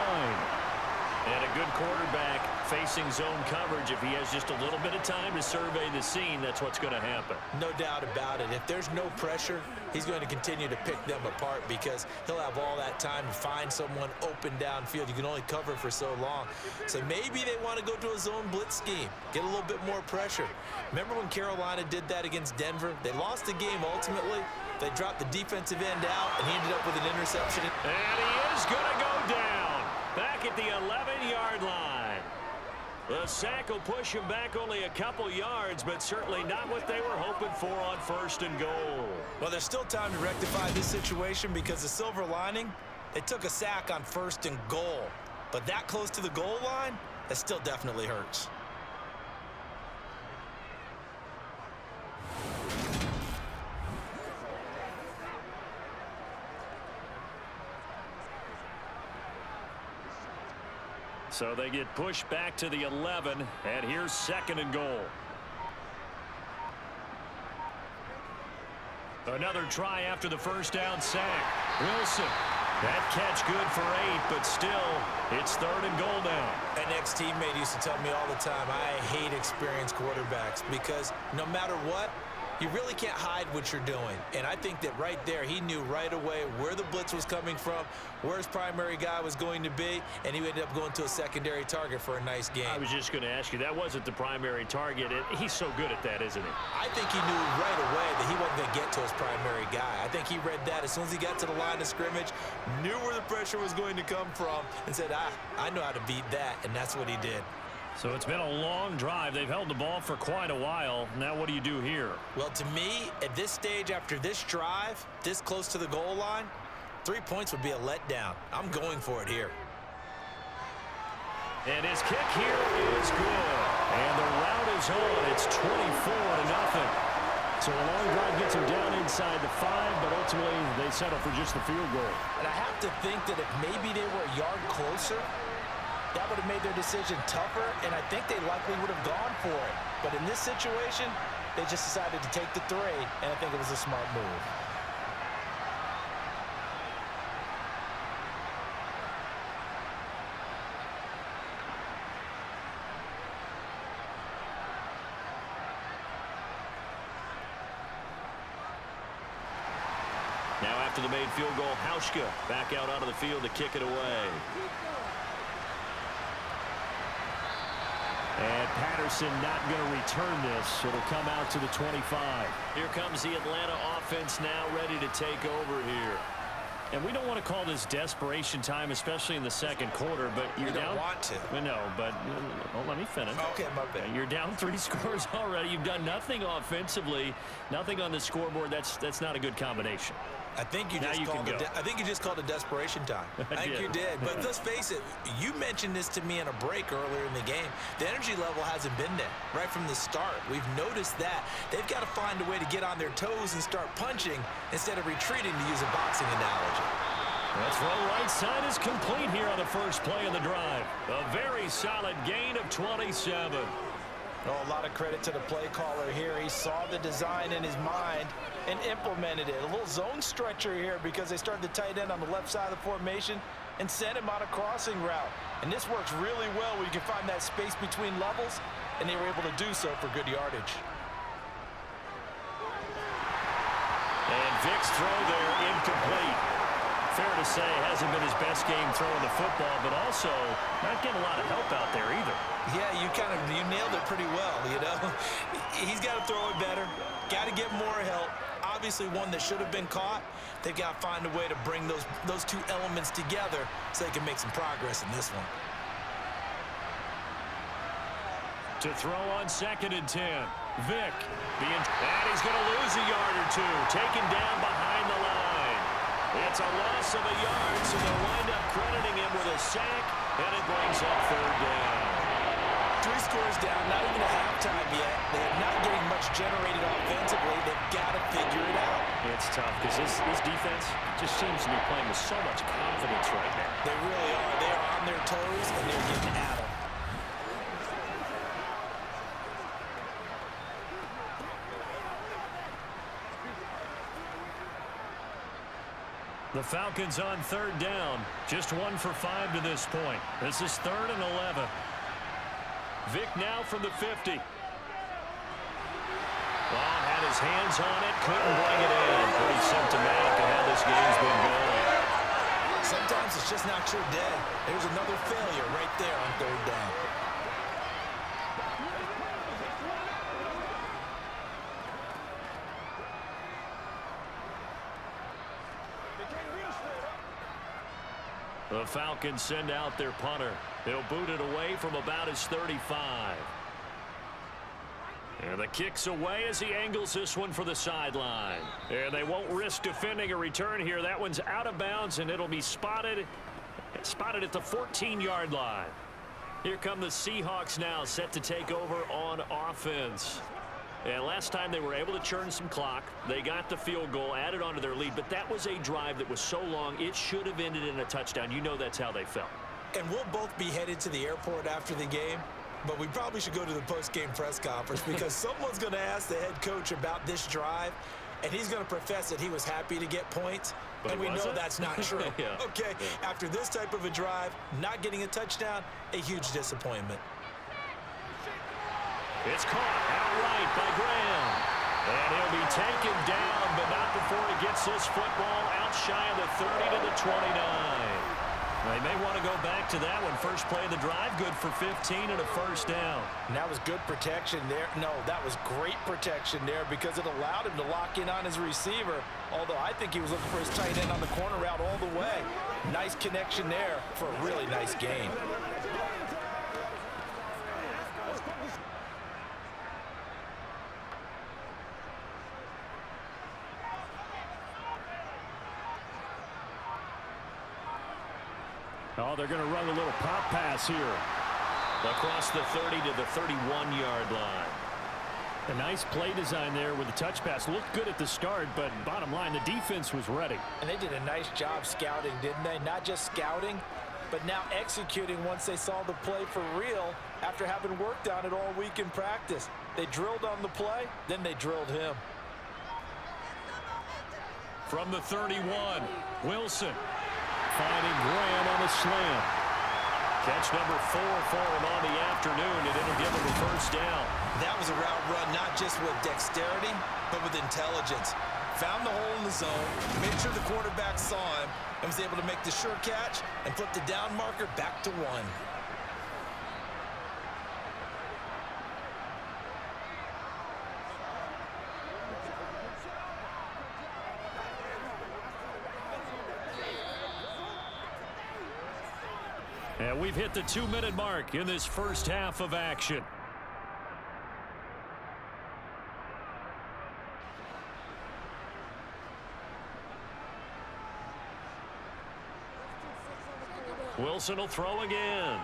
And a good quarterback facing zone coverage. If he has just a little bit of time to survey the scene, that's what's going to happen. No doubt about it. If there's no pressure, he's going to continue to pick them apart because he'll have all that time to find someone open downfield. You can only cover for so long. So maybe they want to go to a zone blitz scheme, get a little bit more pressure. Remember when Carolina did that against Denver? They lost the game ultimately. They dropped the defensive end out, and he ended up with an interception. And he is going to go down back at the 11-yard line. The sack will push him back only a couple yards, but certainly not what they were hoping for on first and goal. Well, there's still time to rectify this situation because the silver lining, they took a sack on first and goal. But that close to the goal line, that still definitely hurts. So they get pushed back to the 11, and here's second and goal. Another try after the first down sack. Wilson. That catch good for 8, but still, it's third and goal now. An ex-teammate used to tell me all the time, I hate experienced quarterbacks because no matter what, you really can't hide what you're doing. And I think that right there, he knew right away where the blitz was coming from, where his primary guy was going to be, and he ended up going to a secondary target for a nice game. I was just going to ask you, that wasn't the primary target. He's so good at that, isn't he? I think he knew right away that he wasn't going to get to his primary guy. I think he read that as soon as he got to the line of scrimmage, knew where the pressure was going to come from, and said, I know how to beat that, and that's what he did. So it's been a long drive. They've held the ball for quite a while. Now what do you do here? Well, to me, at this stage, after this drive, this close to the goal line, 3 points would be a letdown. I'm going for it here. And his kick here is good. And the route is on. It's 24-0. So a long drive gets him down inside the 5, but ultimately they settle for just the field goal. And I have to think that if maybe they were a yard closer, that would have made their decision tougher, and I think they likely would have gone for it. But in this situation, they just decided to take the 3, and I think it was a smart move. Now after the made field goal, Hauschka back out onto the field to kick it away. And Patterson not going to return this. It'll come out to the 25. Here comes the Atlanta offense now ready to take over here. And we don't want to call this desperation time, especially in the second quarter, but you're down. Don't want to. No, but let me finish. Okay, my bad. You're down 3 scores already. You've done nothing offensively, nothing on the scoreboard. That's not a good combination. I think you Now just you called can it. go. I think you just called it desperation time. I think you did. But let's face it. You mentioned this to me in a break earlier in the game. The energy level hasn't been there right from the start. We've noticed that they've got to find a way to get on their toes and start punching instead of retreating, to use a boxing analogy. That throw right side is complete here on the first play of the drive. A very solid gain of 27. Oh, a lot of credit to the play caller here. He saw the design in his mind and implemented it. A little zone stretcher here because they started the tight end on the left side of the formation and sent him on a crossing route. And this works really well where you can find that space between levels, and they were able to do so for good yardage. And Vick's throw there incomplete. Fair to say, hasn't been his best game throwing the football, but also not getting a lot of help out there either. Yeah, you nailed it pretty well, you know. He's got to throw it better, got to get more help. Obviously one that should have been caught. They've got to find a way to bring those two elements together so they can make some progress in this one. To throw on 2nd and 10. Vick, and he's going to lose a yard or two, taken down behind the line. It's a loss of a yard, so they'll wind up crediting him with a sack, and it brings up 3rd down. 3 scores down, not even a halftime yet. They're not getting much generated offensively. They've got to figure it out. It's tough because this defense just seems to be playing with so much confidence right now. They really are. They are on their toes, and they're getting at them. The Falcons on 3rd down. Just 1 for 5 to this point. This is 3rd and 11. Vick now from the 50. Well, had his hands on it, couldn't bring it in. Pretty symptomatic of how this game's been going. Sometimes it's just not your day. There's another failure right there on 3rd down. The Falcons send out their punter. They'll boot it away from about his 35. And the kick's away as he angles this one for the sideline. And they won't risk defending a return here. That one's out of bounds, and it'll be spotted at the 14-yard line. Here come the Seahawks now, set to take over on offense. And last time they were able to churn some clock. They got the field goal, added onto their lead, but that was a drive that was so long, it should have ended in a touchdown. You know that's how they felt. And we'll both be headed to the airport after the game, but we probably should go to the post-game press conference because someone's going to ask the head coach about this drive, and he's going to profess that he was happy to get points, but and we know that's not true. Yeah. Okay, yeah. After this type of a drive, not getting a touchdown, a huge disappointment. It's caught outright by Graham. And he'll be taken down, but not before he gets this football out shy of the 30 to the 29. They may want to go back to that one. First play of the drive, good for 15 and a 1st down. And that was good protection there. No, that was great protection there because it allowed him to lock in on his receiver, although I think he was looking for his tight end on the corner route all the way. Nice connection there for a really nice gain. Oh, they're going to run a little pop pass here. Across the 30 to the 31-yard line. A nice play design there with the touch pass. Looked good at the start, but bottom line, the defense was ready. And they did a nice job scouting, didn't they? Not just scouting, but now executing once they saw the play for real after having worked on it all week in practice. They drilled on the play, then they drilled him. From the 31, Wilson finding Graham on the slam. Catch number 4 for him on the afternoon, and it'll give him the 1st down. That was a route run not just with dexterity, but with intelligence. Found the hole in the zone, made sure the quarterback saw him, and was able to make the sure catch and flip the down marker back to 1. And we've hit the 2-minute mark in this first half of action. Wilson will throw again.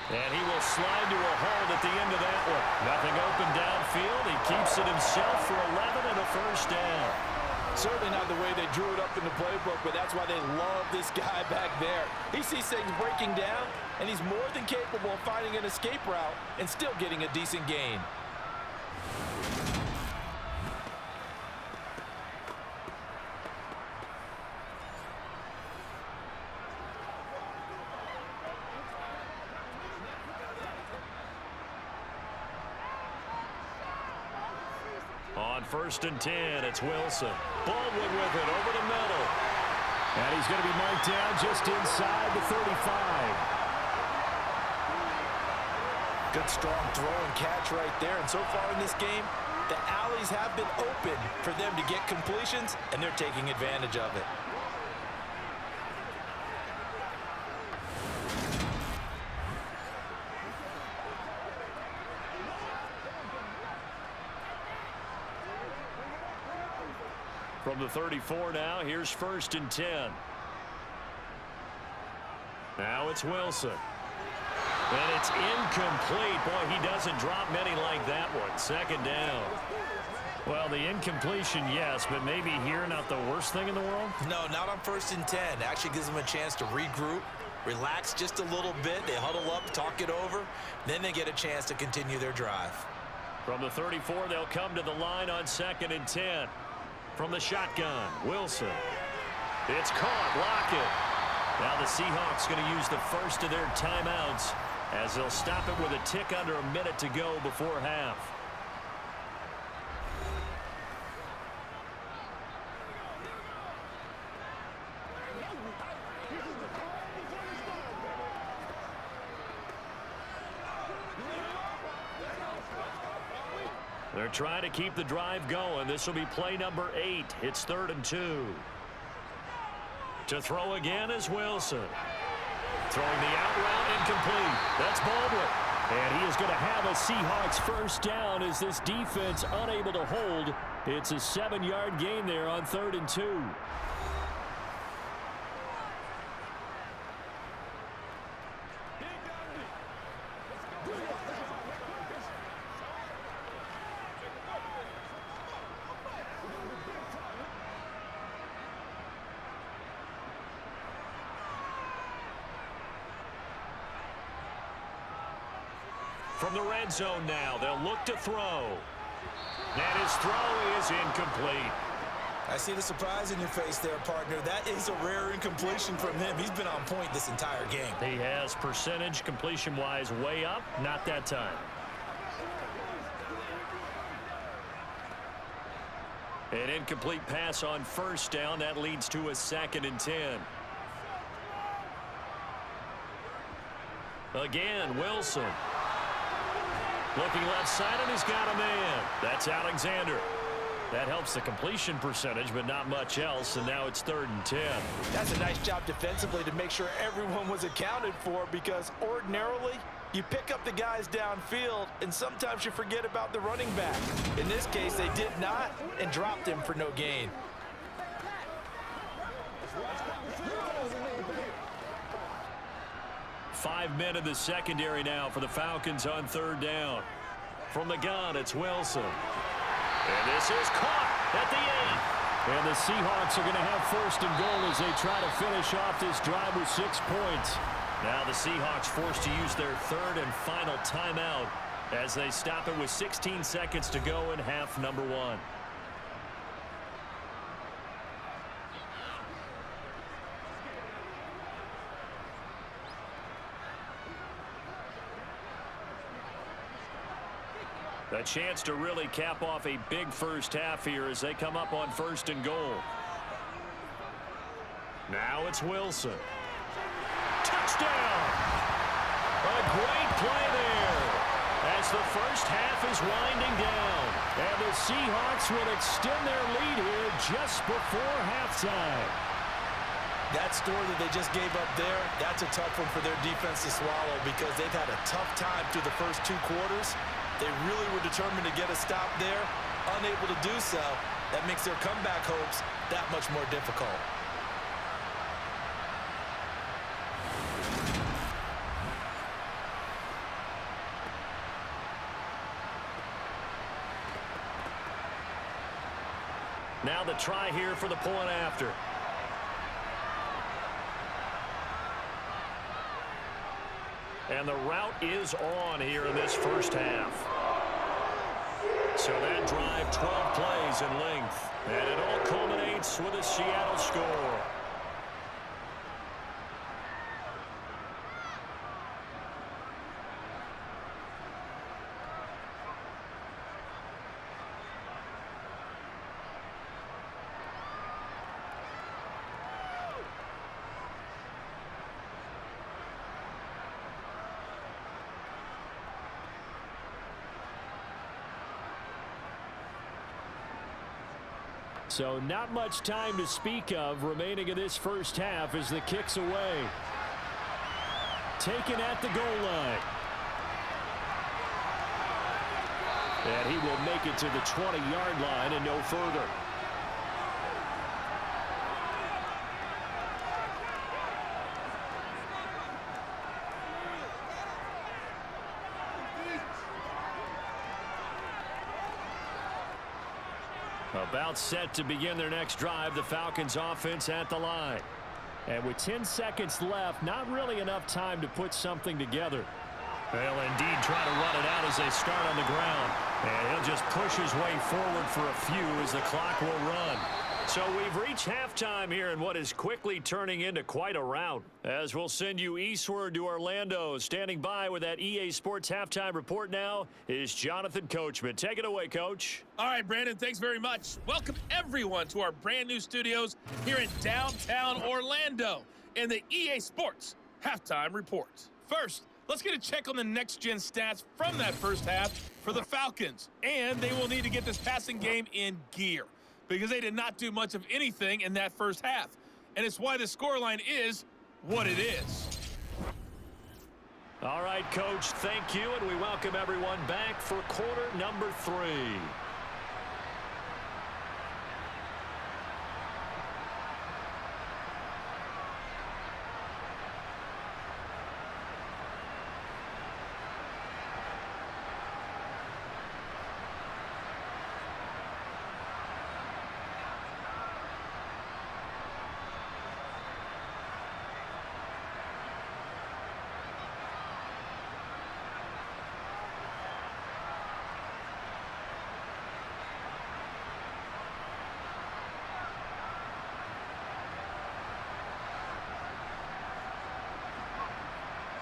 And he will slide to a hold at the end of that one. Nothing open downfield. He keeps it himself for 11 and a first down. Certainly not the way they drew it up in the playbook, but that's why they love this guy back there. He sees things breaking down, and he's more than capable of finding an escape route and still getting a decent gain. On 1st and 10, it's Wilson. Baldwin with it over the middle. And he's going to be marked down just inside the 35. Good strong throw and catch right there. And so far in this game, the alleys have been open for them to get completions, and they're taking advantage of it. From the 34 now, here's 1st and 10. Now it's Wilson. And it's incomplete. Boy, he doesn't drop many like that one. 2nd down. Well, the incompletion, yes, but maybe here not the worst thing in the world? No, not on 1st and 10. Actually gives them a chance to regroup, relax just a little bit. They huddle up, talk it over. Then they get a chance to continue their drive. From the 34, they'll come to the line on 2nd and 10. From the shotgun, Wilson. It's caught. Lockett. Now the Seahawks going to use the first of their timeouts as they'll stop it with a tick under a minute to go before half. They're trying to keep the drive going. This will be play number 8. It's 3rd and 2. To throw again is Wilson. Throwing the out route incomplete. That's Baldwin. And he is going to have a Seahawks first down as this defense unable to hold. It's a 7-yard gain there on 3rd and 2. From the red zone now, they'll look to throw. And his throw is incomplete. I see the surprise in your face there, partner. That is a rare incompletion from him. He's been on point this entire game. He has percentage completion-wise way up. Not that time. An incomplete pass on 1st down. That leads to a 2nd and 10. Again, Wilson. Looking left side, and he's got a man. That's Alexander. That helps the completion percentage, but not much else, and now it's 3rd and 10. That's a nice job defensively to make sure everyone was accounted for, because ordinarily you pick up the guys downfield, and sometimes you forget about the running back. In this case, they did not and dropped him for no gain. Five men in the secondary now for the Falcons on 3rd down. From the gun, it's Wilson. And this is caught at the 8. And the Seahawks are going to have 1st and goal as they try to finish off this drive with 6 points. Now the Seahawks forced to use their 3rd and final timeout as they stop it with 16 seconds to go in half number 1. A chance to really cap off a big first half here as they come up on 1st and goal. Now it's Wilson. Touchdown! A great play there as the first half is winding down. And the Seahawks will extend their lead here just before halftime. That score that they just gave up there, that's a tough one for their defense to swallow, because they've had a tough time through the first 2 quarters. They really were determined to get a stop there. Unable to do so, that makes their comeback hopes that much more difficult. Now the try here for the point after. And the route is on here in this first half. So that drive, 12 plays in length. And it all culminates with a Seattle score. So not much time to speak of remaining in this first half as the kick's away. Taken at the goal line. And he will make it to the 20-yard line and no further. About set to begin their next drive, the Falcons offense at the line. And with 10 seconds left, not really enough time to put something together. They'll indeed try to run it out as they start on the ground. And he'll just push his way forward for a few as the clock will run. So we've reached halftime here in what is quickly turning into quite a rout. As we'll send you eastward to Orlando. Standing by with that EA Sports halftime report now is Jonathan Coachman. Take it away, Coach. All right, Brandon, thanks very much. Welcome, everyone, to our brand new studios here in downtown Orlando in the EA Sports halftime report. First, let's get a check on the next-gen stats from that first half for the Falcons. And they will need to get this passing game in gear, because they did not do much of anything in that first half. And it's why the scoreline is what it is. All right, Coach, thank you, and we welcome everyone back for quarter number 3.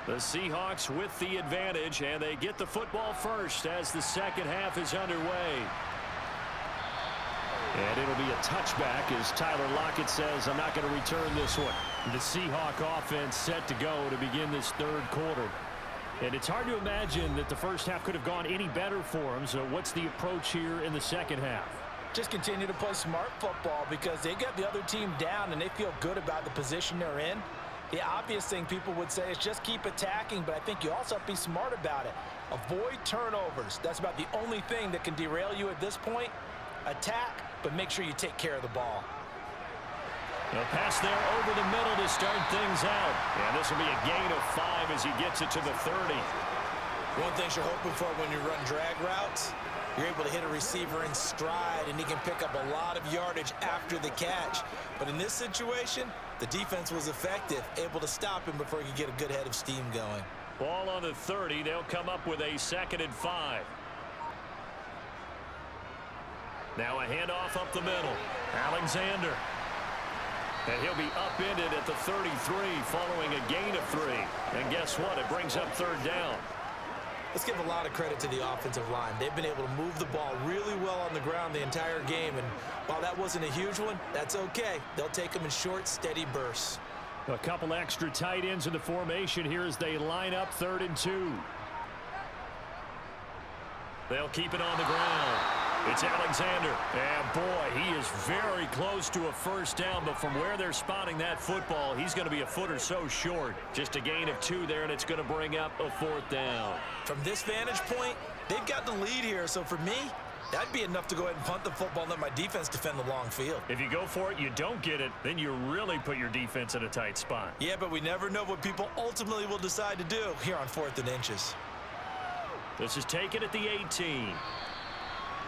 The Seahawks with the advantage, and they get the football first as the second half is underway. And it'll be a touchback as Tyler Lockett says, I'm not going to return this one. The Seahawk offense set to go to begin this third quarter. And it's hard to imagine that the first half could have gone any better for them. So what's the approach here in the second half? Just continue to play smart football because they got the other team down and they feel good about the position they're in. The obvious thing people would say is just keep attacking, but I think you also have to be smart about it. Avoid turnovers. That's about the only thing that can derail you at this point. Attack, but make sure you take care of the ball. A pass there over the middle to start things out. And this will be a gain of 5 as he gets it to the 30. One thing you're hoping for when you run drag routes, you're able to hit a receiver in stride, and he can pick up a lot of yardage after the catch. But in this situation, the defense was effective, able to stop him before he could get a good head of steam going. Ball on the 30. They'll come up with a 2nd and 5. Now a handoff up the middle. Alexander. And he'll be upended at the 33 following a gain of 3. And guess what? It brings up 3rd down. Let's give a lot of credit to the offensive line. They've been able to move the ball really well on the ground the entire game. And while that wasn't a huge one, that's okay. They'll take them in short, steady bursts. A couple extra tight ends in the formation here as they line up 3rd and 2. They'll keep it on the ground. It's Alexander. And boy, he is very close to a first down, but from where they're spotting that football, he's going to be a foot or so short. Just a gain of 2 there, and it's going to bring up a 4th down. From this vantage point, they've got the lead here, so for me, that'd be enough to go ahead and punt the football and let my defense defend the long field. If you go for it, you don't get it, then you really put your defense in a tight spot. Yeah, but we never know what people ultimately will decide to do here on 4th and inches. This is taken at the 18.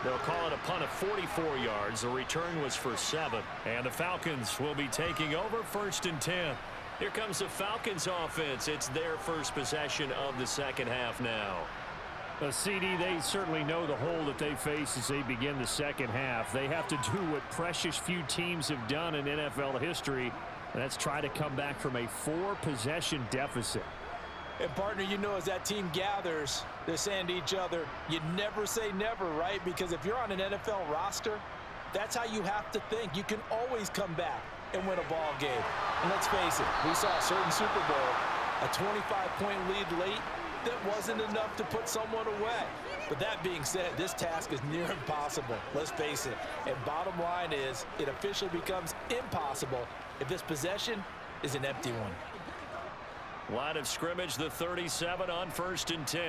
They'll call it a punt of 44 yards. The return was for 7. And the Falcons will be taking over 1st and 10. Here comes the Falcons offense. It's their first possession of the second half now. CD, they certainly know the hole that they face as they begin the second half. They have to do what precious few teams have done in NFL history. And that's try to come back from a 4-possession deficit. And, partner, you know, as that team gathers, they're saying to each other, you never say never, right? Because if you're on an NFL roster, that's how you have to think. You can always come back and win a ball game. And let's face it, we saw a certain Super Bowl, a 25-point lead late, that wasn't enough to put someone away. But that being said, this task is near impossible. Let's face it. And bottom line is, it officially becomes impossible if this possession is an empty one. Line of scrimmage, the 37 on 1st and 10.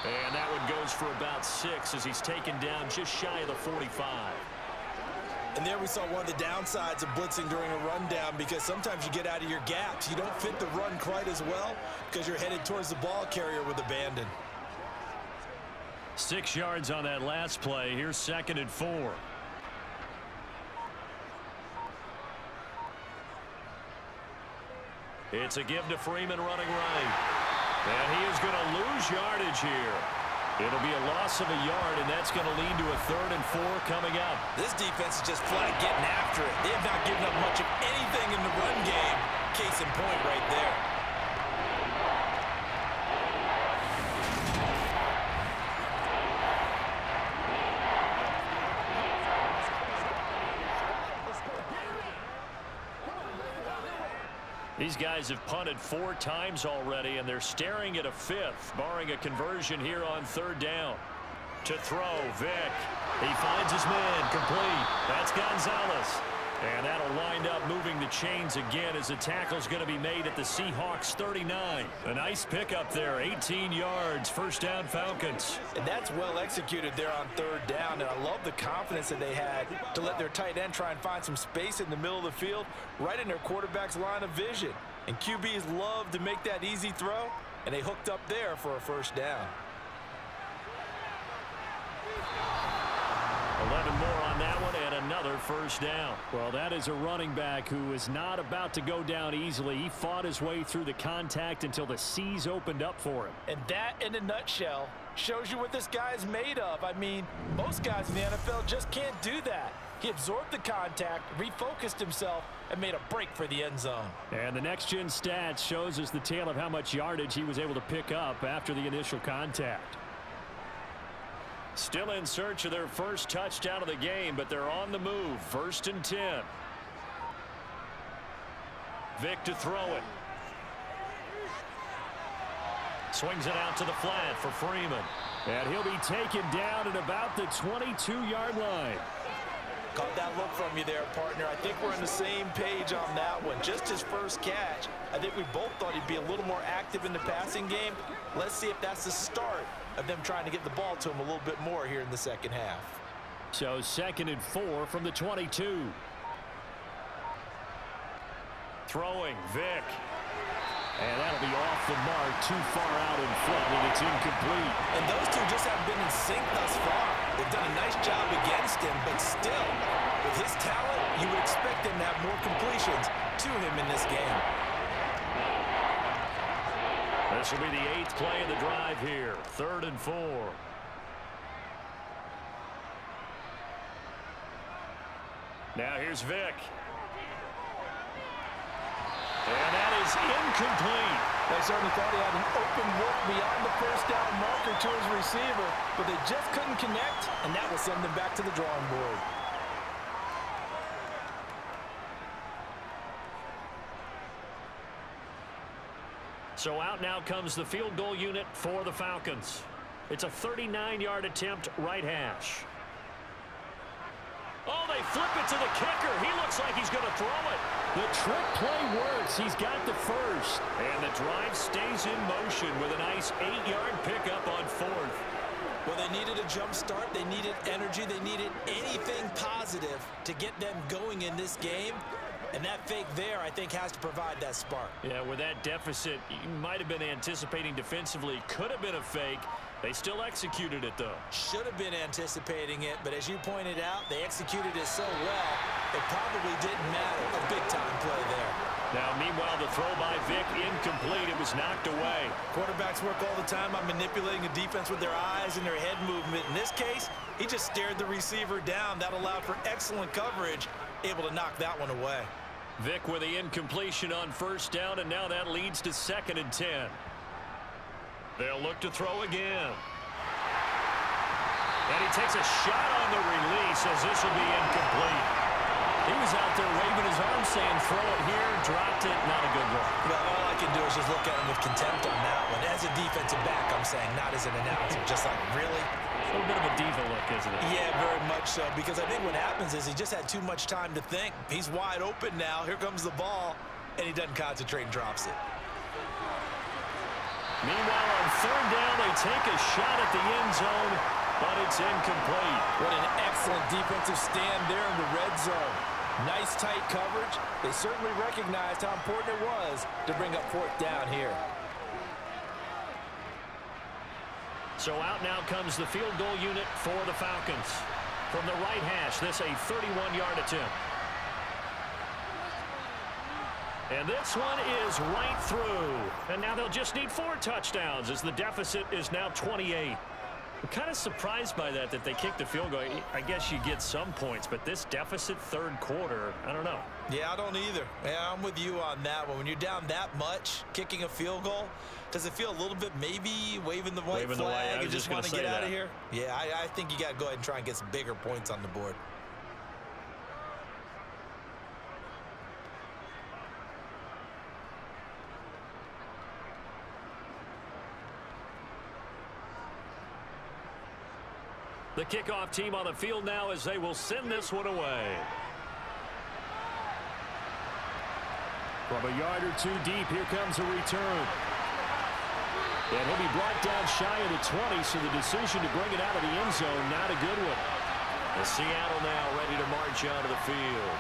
And that one goes for about 6 as he's taken down just shy of the 45. And there we saw one of the downsides of blitzing during a rundown, because sometimes you get out of your gaps. You don't fit the run quite as well because you're headed towards the ball carrier with abandon. 6 yards on that last play. Here's 2nd and 4. It's a give to Freeman running right. And he is going to lose yardage here. It'll be a loss of a yard, and that's going to lead to a 3rd and 4 coming up. This defense is just flat getting after it. They have not given up much of anything in the run game. Case in point right there. These guys have punted 4 times already, and they're staring at a 5th, barring a conversion here on 3rd down. To throw, Vick. He finds his man, complete. That's Gonzalez. And that'll wind up moving the chains again as the tackle's going to be made at the Seahawks 39. A nice pickup there, 18 yards, 1st down Falcons. And that's well executed there on 3rd down, and I love the confidence that they had to let their tight end try and find some space in the middle of the field, right in their quarterback's line of vision. And QBs love to make that easy throw, and they hooked up there for a 1st down. 11 more on that one and another 1st down. Well, that is a running back who is not about to go down easily. He fought his way through the contact until the seas opened up for him. And that, in a nutshell, shows you what this guy is made of. I mean, most guys in the NFL just can't do that. He absorbed the contact, refocused himself, and made a break for the end zone. And the next-gen stats shows us the tale of how much yardage he was able to pick up after the initial contact. Still in search of their first touchdown of the game, but they're on the move. 1st and 10. Vick to throw it. Swings it out to the flat for Freeman. And he'll be taken down at about the 22-yard line. Caught that look from you there, partner. I think we're on the same page on that one. Just his first catch, I think we both thought he'd be a little more active in the passing game. Let's see if that's the start of them trying to get the ball to him a little bit more here in the second half. So 2nd and 4 from the 22. Throwing, Vick. And that'll be off the mark, too far out in front, and it's incomplete. And those two just haven't been in sync thus far. They've done a nice job against him, but still, with his talent, you would expect him to have more completions to him in this game. This will be the 8th play of the drive here. 3rd and 4. Now here's Vick. And that is incomplete. They certainly thought he had an open look beyond the 1st down marker to his receiver, but they just couldn't connect, and that will send them back to the drawing board. So out now comes the field goal unit for the Falcons. It's a 39-yard attempt, right hash. Oh, they flip it to the kicker. He looks like he's going to throw it. The trick play works. He's got the first. And the drive stays in motion with a nice 8-yard pickup on 4th. Well, they needed a jump start. They needed energy. They needed anything positive to get them going in this game. And that fake there, I think, has to provide that spark. Yeah, with that deficit, you might have been anticipating defensively. Could have been a fake. They still executed it, though. Should have been anticipating it, but as you pointed out, they executed it so well, it probably didn't matter. A big-time play there. Now, meanwhile, the throw by Vic, incomplete. It was knocked away. Quarterbacks work all the time on manipulating the defense with their eyes and their head movement. In this case, he just stared the receiver down. That allowed for excellent coverage, able to knock that one away. Vic with the incompletion on first down, and now that leads to 2nd and 10. They'll look to throw again. And he takes a shot on the release as this will be incomplete. He was out there waving his arm saying throw it here, dropped it, not a good look. Well, all I can do is just look at him with contempt on that one. As a defensive back, I'm saying, not as an announcer. Just like, really? A little bit of a diva look, isn't it? Yeah, very much so, because I think what happens is he just had too much time to think. He's wide open now. Here comes the ball, and he doesn't concentrate and drops it. Meanwhile, on 3rd down, they take a shot at the end zone, but it's incomplete. What an excellent defensive stand there in the red zone. Nice tight coverage. They certainly recognized how important it was to bring up 4th down here. So out now comes the field goal unit for the Falcons. From the right hash, this a 31-yard attempt. And this one is right through. And now they'll just need 4 touchdowns as the deficit is now 28. I'm kind of surprised by that they kicked the field goal. I guess you get some points, but this deficit 3rd quarter, I don't know. Yeah, I don't either. Yeah, I'm with you on that one. When you're down that much, kicking a field goal, does it feel a little bit maybe waving the white flag and just want to get out of here? Yeah, I think you got to go ahead and try and get some bigger points on the board. The kickoff team on the field now as they will send this one away. From a yard or 2 deep, here comes a return. And he'll be brought down shy of the 20, so the decision to bring it out of the end zone, not a good one. And Seattle now ready to march onto the field.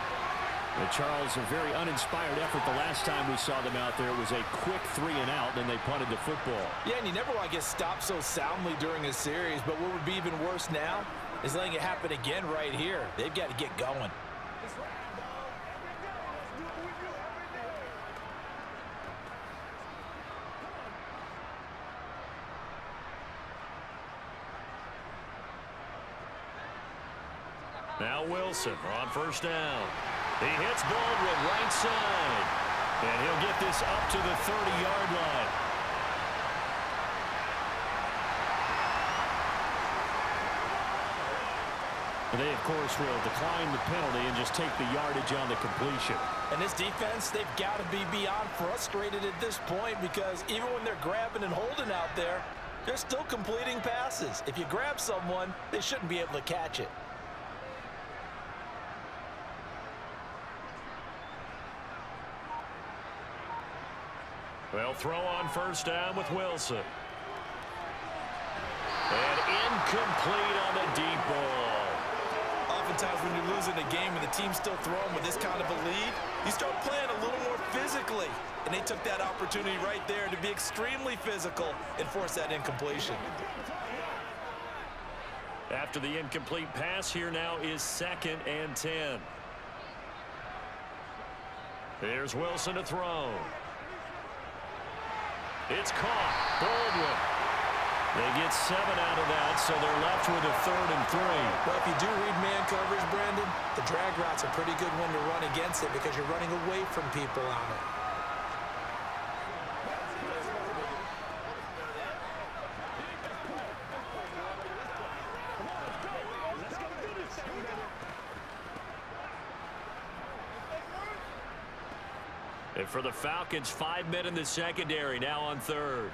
And Charles, a very uninspired effort the last time we saw them out there. It was a quick 3-and-out, and they punted the football. Yeah, and you never want to get stopped so soundly during a series, but what would be even worse now is letting it happen again right here. They've got to get going. Now Wilson on first down. He hits Baldwin right side. And he'll get this up to the 30-yard line. They, of course, will decline the penalty and just take the yardage on the completion. And this defense, they've got to be beyond frustrated at this point because even when they're grabbing and holding out there, they're still completing passes. If you grab someone, they shouldn't be able to catch it. They'll throw on first down with Wilson. And incomplete on the deep ball. Oftentimes when you're losing a game and the team's still throwing with this kind of a lead, you start playing a little more physically. And they took that opportunity right there to be extremely physical and force that incompletion. After the incomplete pass, here now is 2nd and 10. Here's Wilson to throw. It's caught. Baldwin. They get 7 out of that, so they're left with a 3rd and 3. Well, if you do read man coverage, Brandon, the drag route's a pretty good one to run against it because you're running away from people on it. And for the Falcons, 5 men in the secondary, now on 3rd.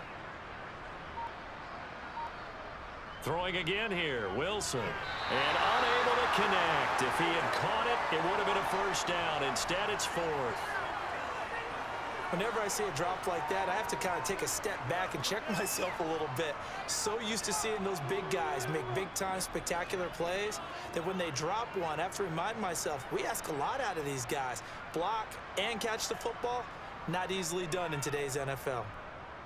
Throwing again here, Wilson. And unable to connect. If he had caught it, it would have been a first down. Instead, it's 4th. Whenever I see a drop like that, I have to kind of take a step back and check myself a little bit. So used to seeing those big guys make big-time spectacular plays that when they drop one, I have to remind myself, we ask a lot out of these guys. Block and catch the football, not easily done in today's NFL.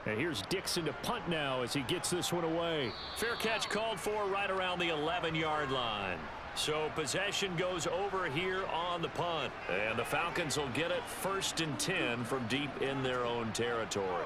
And here's Dixon to punt now as he gets this one away. Fair catch called for right around the 11-yard line. So possession goes over here on the punt. And the Falcons will get it 1st and 10 from deep in their own territory.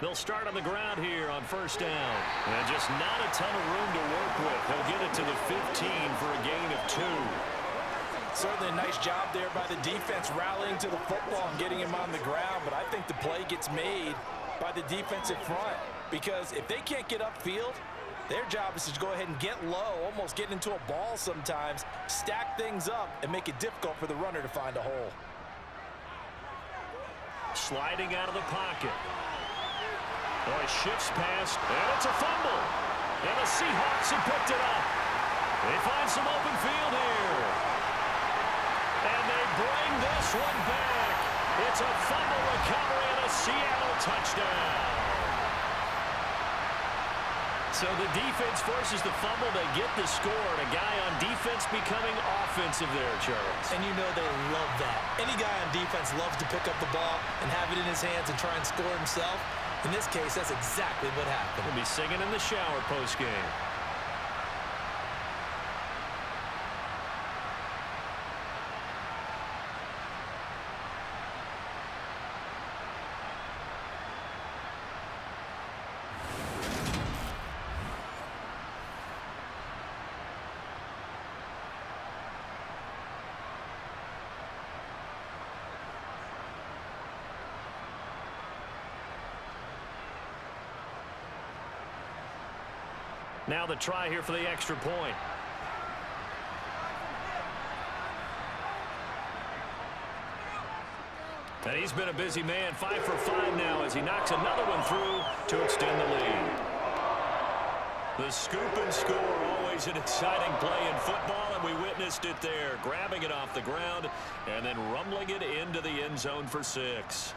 They'll start on the ground here on 1st down. And just not a ton of room to work with. He'll get it to the 15 for a gain of 2. Certainly a nice job there by the defense rallying to the football and getting him on the ground. But I think the play gets made by the defensive front. Because if they can't get upfield, their job is to go ahead and get low, almost get into a ball sometimes, stack things up, and make it difficult for the runner to find a hole. Sliding out of the pocket. Oh, he shifts past, and it's a fumble. And the Seahawks have picked it up. They find some open field here. And they bring this one back. It's a fumble recovery and a Seattle touchdown. So the defense forces the fumble. They get the score, and a guy on defense becoming offensive there, Charles. And you know they love that. Any guy on defense loves to pick up the ball and have it in his hands and try and score himself. In this case, that's exactly what happened. He'll be singing in the shower post-game. Now the try here for the extra point. And he's been a busy man, 5 for 5 now as he knocks another one through to extend the lead. The scoop and score, always an exciting play in football, and we witnessed it there, grabbing it off the ground and then rumbling it into the end zone for 6.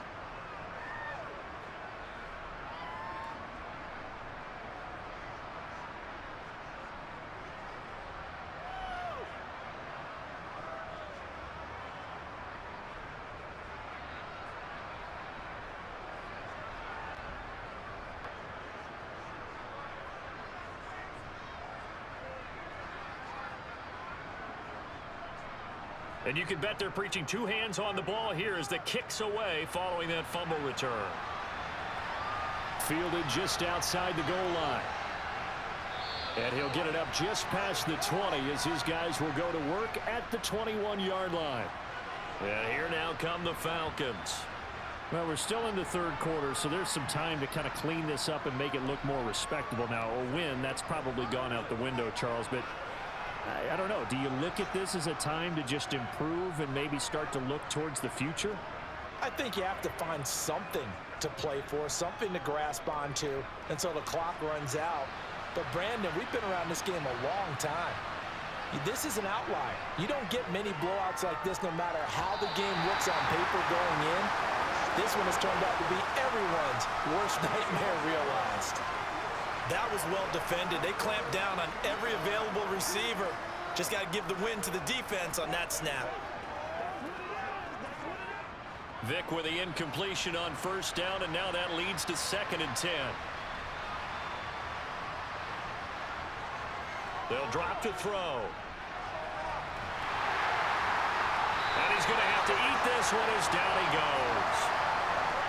And you can bet they're preaching 2 hands on the ball here as the kick's away following that fumble return. Fielded just outside the goal line. And he'll get it up just past the 20 as his guys will go to work at the 21-yard line. And here now come the Falcons. Well, we're still in the 3rd quarter, so there's some time to kind of clean this up and make it look more respectable. Now, a win, that's probably gone out the window, Charles, but I don't know. Do you look at this as a time to just improve and maybe start to look towards the future? I think you have to find something to play for, something to grasp onto until the clock runs out. But, Brandon, we've been around this game a long time. This is an outlier. You don't get many blowouts like this no matter how the game looks on paper going in. This one has turned out to be everyone's worst nightmare realized. That was well defended. They clamped down on every available receiver. Just got to give the win to the defense on that snap. Vick with the incompletion on 1st down, and now that leads to 2nd and 10. They'll drop to throw. And he's going to have to eat this one as down he goes.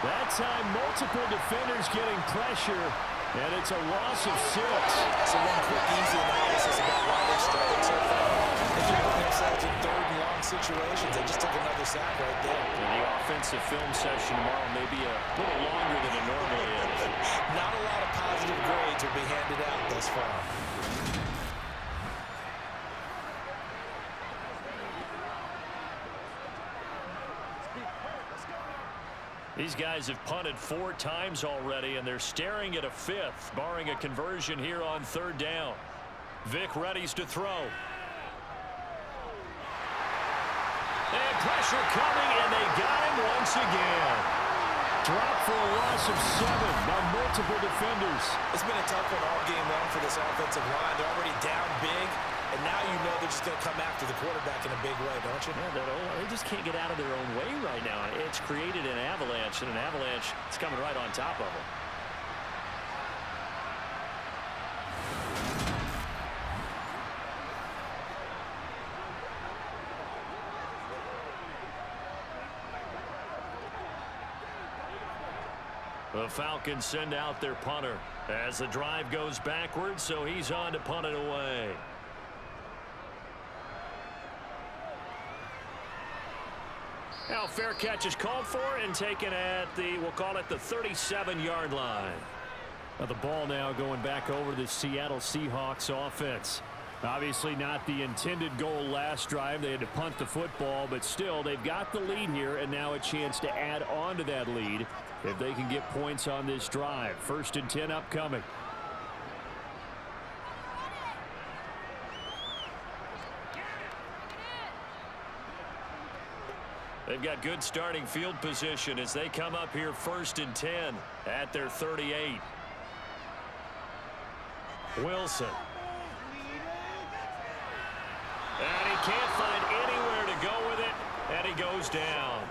That time, multiple defenders getting pressure. And it's a loss of 6. So one quick, easy analysis about why they struggled so far. They keep putting themselves in 3rd and long situations. They just took another sack right there. And the offensive film session tomorrow may be a little longer than it normally is. Not a lot of positive grades will be handed out thus far. These guys have punted 4 times already, and they're staring at a 5th, barring a conversion here on 3rd down. Vic readies to throw. And pressure coming, and they got him once again. Drop for a loss of 7 by multiple defenders. It's been a tough one all game long for this offensive line. They're already down big, and now you know they're just going to come after the quarterback in a big way, don't you? Yeah, they just can't get out of their own way right now. It's created an avalanche, and an avalanche is coming right on top of them. The Falcons send out their punter as the drive goes backwards, so he's on to punt it away. Now fair catch is called for and taken at the, we'll call it the 37-yard line. Now the ball now going back over to the Seattle Seahawks offense. Obviously not the intended goal last drive. They had to punt the football, but still they've got the lead here, and now a chance to add on to that lead if they can get points on this drive. 1st and 10 upcoming. They've got good starting field position as they come up here 1st and 10 at their 38. Wilson. And he can't find anywhere to go with it, and he goes down.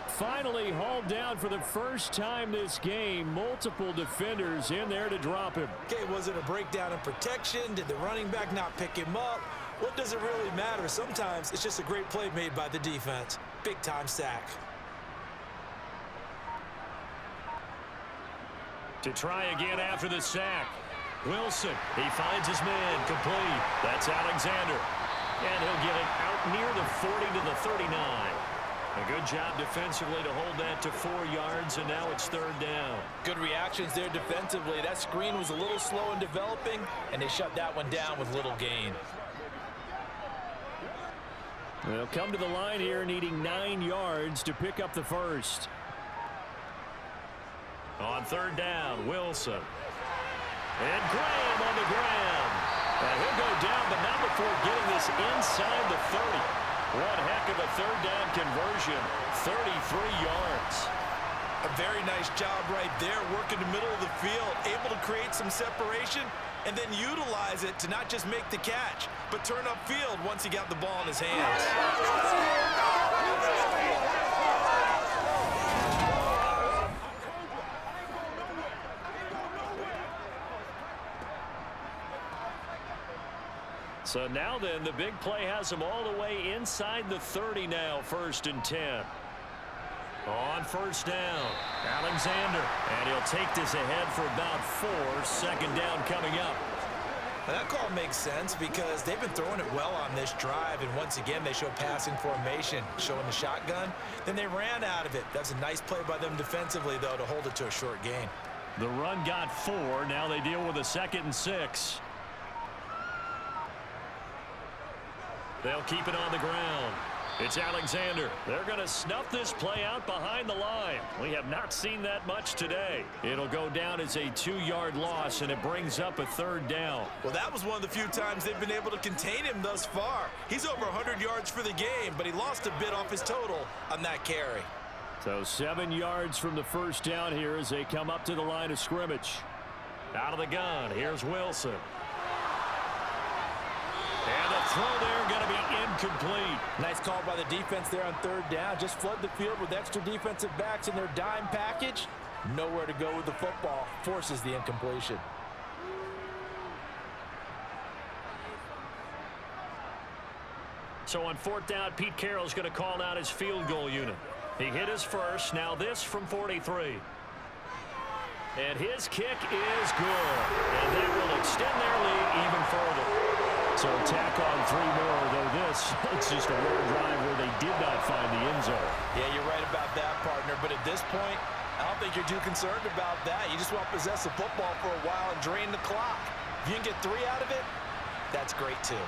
Finally hauled down for the first time this game. Multiple defenders in there to drop him. Okay, was it a breakdown in protection? Did the running back not pick him up? What does it really matter? Sometimes it's just a great play made by the defense. Big-time sack. To try again after the sack. Wilson, he finds his man, complete. That's Alexander. And he'll get it out near the 40 to the 39. A good job defensively to hold that to 4 yards, and now it's 3rd down. Good reactions there defensively. That screen was a little slow in developing, and they shut that one down with little gain. They'll come to the line here needing 9 yards to pick up the first. On 3rd down, Wilson. And Graham on the ground. And he'll go down, but not before getting this inside the 30. One heck of a 3rd down conversion. 33 yards. A very nice job right there, working the middle of the field, able to create some separation, and then utilize it to not just make the catch, but turn upfield once he got the ball in his hands. So now then, the big play has them all the way inside the 30 now, 1st and 10. On 1st down, Alexander. And he'll take this ahead for about 4. 2nd down coming up. And that call makes sense because they've been throwing it well on this drive, and once again they show passing formation, showing the shotgun. Then they ran out of it. That's a nice play by them defensively, though, to hold it to a short gain. The run got 4. Now they deal with a 2nd and 6. They'll keep it on the ground. It's Alexander. They're going to snuff this play out behind the line. We have not seen that much today. It'll go down as a 2-yard loss, and it brings up a 3rd down. Well, that was one of the few times they've been able to contain him thus far. He's over 100 yards for the game, but he lost a bit off his total on that carry. So 7 yards from the 1st down here as they come up to the line of scrimmage. Out of the gun, here's Wilson. And the throw there going to be incomplete. Nice call by the defense there on 3rd down. Just flood the field with extra defensive backs in their dime package. Nowhere to go with the football. Forces the incompletion. So on 4th down, Pete Carroll's going to call out his field goal unit. He hit his first. Now this from 43. And his kick is good. And that will extend their lead even further. So tack on 3 more, though this, it's just a rare drive where they did not find the end zone. Yeah, you're right about that, partner. But at this point, I don't think you're too concerned about that. You just want to possess the football for a while and drain the clock. If you can get 3 out of it, that's great too.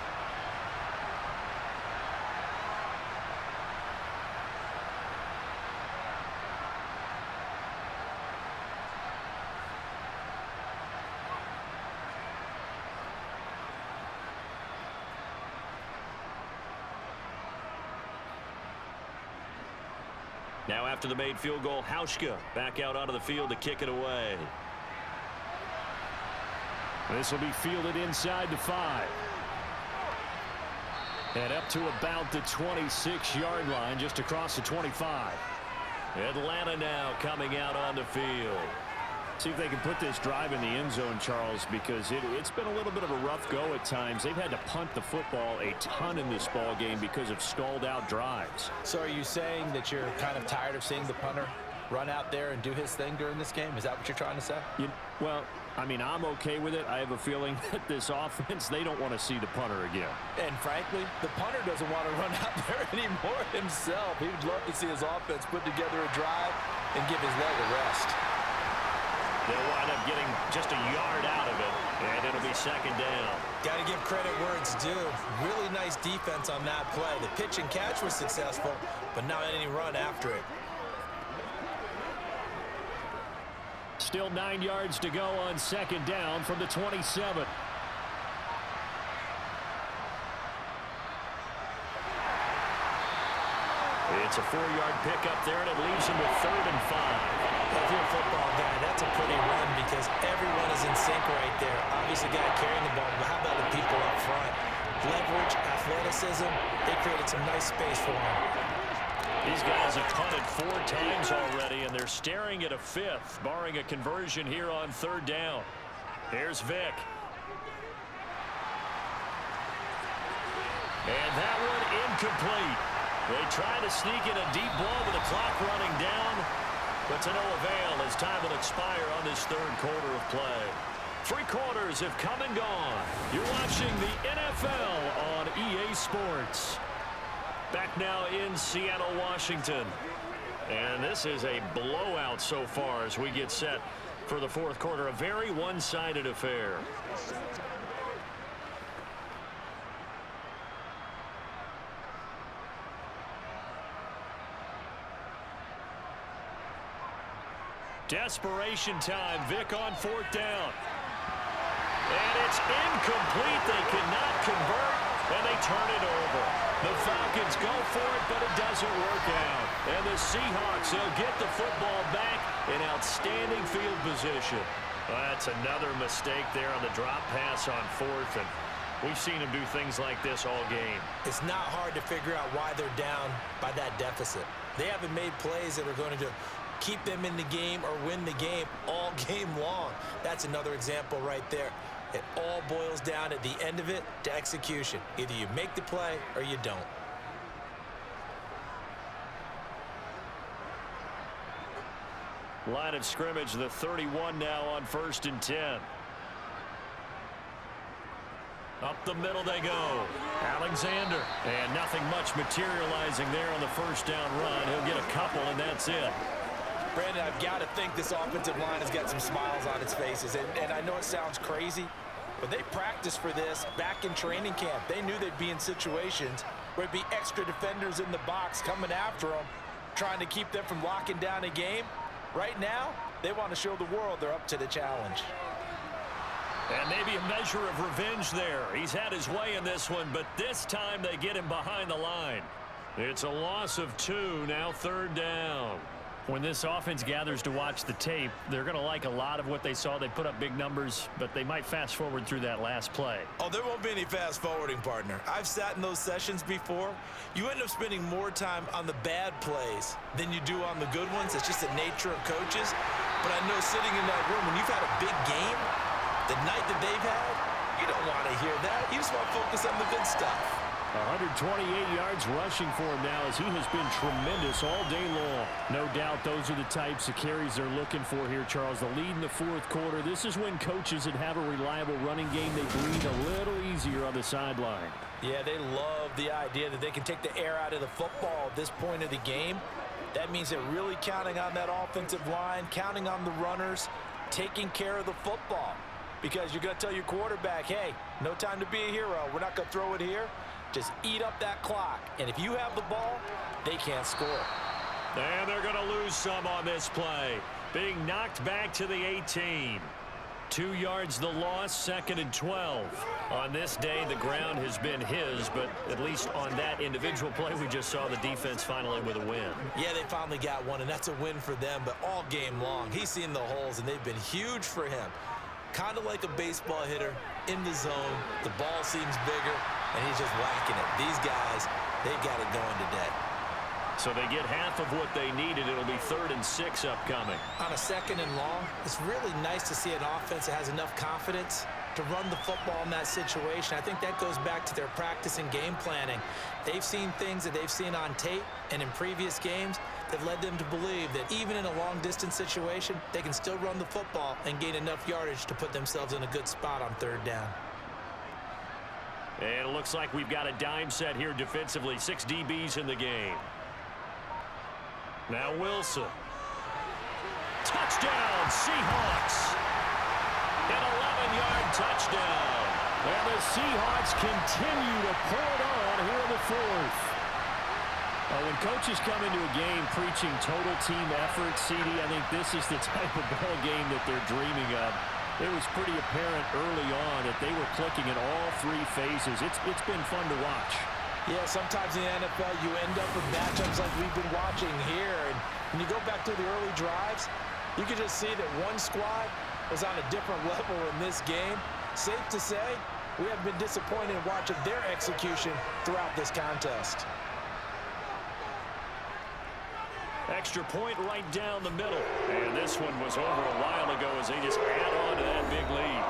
Now after the made field goal, Hauschka back out onto the field to kick it away. This will be fielded inside the 5. And up to about the 26-yard line, just across the 25. Atlanta now coming out on the field. See if they can put this drive in the end zone, Charles, because it's been a little bit of a rough go at times. They've had to punt the football a ton in this ball game because of stalled-out drives. So are you saying that you're kind of tired of seeing the punter run out there and do his thing during this game? Is that what you're trying to say? Well, I mean, I'm okay with it. I have a feeling that this offense, they don't want to see the punter again. And frankly, the punter doesn't want to run out there anymore himself. He would love to see his offense put together a drive and give his leg a rest. They'll wind up getting just a yard out of it, and it'll be second down. Got to give credit where it's due. Really nice defense on that play. The pitch and catch was successful, but not any run after it. Still 9 yards to go on second down from the 27. It's a 4-yard pickup there, and it leaves him with 3rd and 5. If you're a football guy, that's a pretty run because everyone is in sync right there. Obviously, the guy carrying the ball, but how about the people up front? Leverage, athleticism, they created some nice space for him. These guys have punted 4 times already, and they're staring at a 5th, barring a conversion here on 3rd down. Here's Vick. And that one incomplete. They try to sneak in a deep ball with the clock running down, but to no avail as time will expire on this 3rd quarter of play. 3 quarters have come and gone. You're watching the NFL on EA Sports. Back now in Seattle, Washington. And this is a blowout so far as we get set for the 4th quarter. A very one-sided affair. Desperation time. Vick on 4th down. And it's incomplete. They cannot convert, and they turn it over. The Falcons go for it, but it doesn't work out. And the Seahawks, they'll get the football back in outstanding field position. That's another mistake there on the drop pass on 4th, and we've seen them do things like this all game. It's not hard to figure out why they're down by that deficit. They haven't made plays that are going to keep them in the game or win the game all game long. That's another example right there. It all boils down at the end of it to execution. Either you make the play or you don't. Line of scrimmage, the 31 now on 1st and 10. Up the middle they go. Alexander. And nothing much materializing there on the 1st down run. He'll get a couple, and that's it. Brandon, I've got to think this offensive line has got some smiles on its faces. And I know it sounds crazy, but they practiced for this back in training camp. They knew they'd be in situations where it'd be extra defenders in the box coming after them, trying to keep them from locking down a game. Right now, they want to show the world they're up to the challenge. And maybe a measure of revenge there. He's had his way in this one, but this time they get him behind the line. It's a loss of 2, now 3rd down. When this offense gathers to watch the tape, they're going to like a lot of what they saw. They put up big numbers, but they might fast forward through that last play. Oh, there won't be any fast forwarding, partner. I've sat in those sessions before. You end up spending more time on the bad plays than you do on the good ones. It's just the nature of coaches. But I know sitting in that room, when you've had a big game, the night that they've had, you don't want to hear that. You just want to focus on the good stuff. 128 yards rushing for him now as he has been tremendous all day long. No doubt those are the types of carries they're looking for here, Charles. The lead in the 4th quarter. This is when coaches that have a reliable running game, they breathe a little easier on the sideline. Yeah, they love the idea that they can take the air out of the football at this point of the game. That means they're really counting on that offensive line, counting on the runners, taking care of the football. Because you're going to tell your quarterback, hey, no time to be a hero. We're not going to throw it here. Just eat up that clock. And if you have the ball, they can't score. And they're going to lose some on this play. Being knocked back to the 18. 2 yards the loss, 2nd and 12. On this day, the ground has been his, but at least on that individual play, we just saw the defense finally with a win. Yeah, they finally got one, and that's a win for them, but all game long, he's seen the holes, and they've been huge for him. Kind of like a baseball hitter in the zone. The ball seems bigger, and he's just whacking it. These guys, they've got it going today. So they get half of what they needed. It'll be 3rd and 6 upcoming. On a 2nd and long, it's really nice to see an offense that has enough confidence to run the football in that situation. I think that goes back to their practice and game planning. They've seen things that they've seen on tape and in previous games that led them to believe that even in a long-distance situation, they can still run the football and gain enough yardage to put themselves in a good spot on 3rd down. And it looks like we've got a dime set here defensively. 6 DBs in the game. Now Wilson. Touchdown, Seahawks. An 11-yard touchdown. And the Seahawks continue to pour it on here in the 4th. When coaches come into a game preaching total team effort, CD, I think this is the type of ball game that they're dreaming of. It was pretty apparent early on that they were clicking in all 3 phases. It's been fun to watch. Yeah, sometimes in the NFL you end up with matchups like we've been watching here. And when you go back to the early drives, you can just see that one squad was on a different level in this game. Safe to say, we have been disappointed in watching their execution throughout this contest. Extra point right down the middle. And this one was over a while ago as they just add on to that big lead.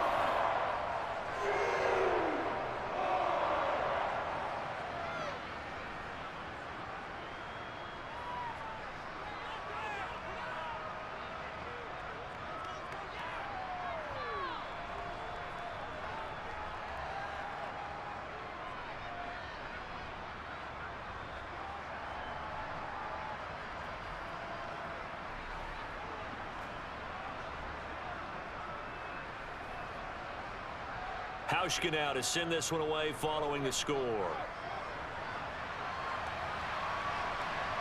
Hauschka now to send this one away following the score.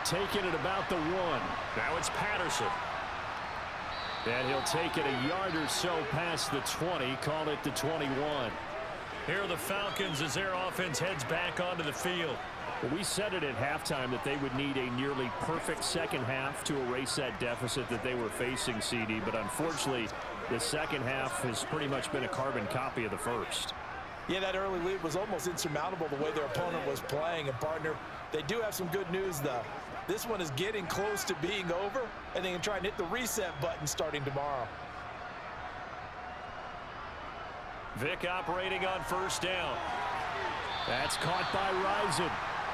Taking it about the 1. Now it's Patterson. And he'll take it a yard or so past the 20, call it the 21. Here are the Falcons as their offense heads back onto the field. Well, we said it at halftime that they would need a nearly perfect second half to erase that deficit that they were facing, CD, but unfortunately, the second half has pretty much been a carbon copy of the first. Yeah, that early lead was almost insurmountable the way their opponent was playing. And, partner, they do have some good news, though. This one is getting close to being over, and they can try and hit the reset button starting tomorrow. Vick operating on 1st down. That's caught by Rison.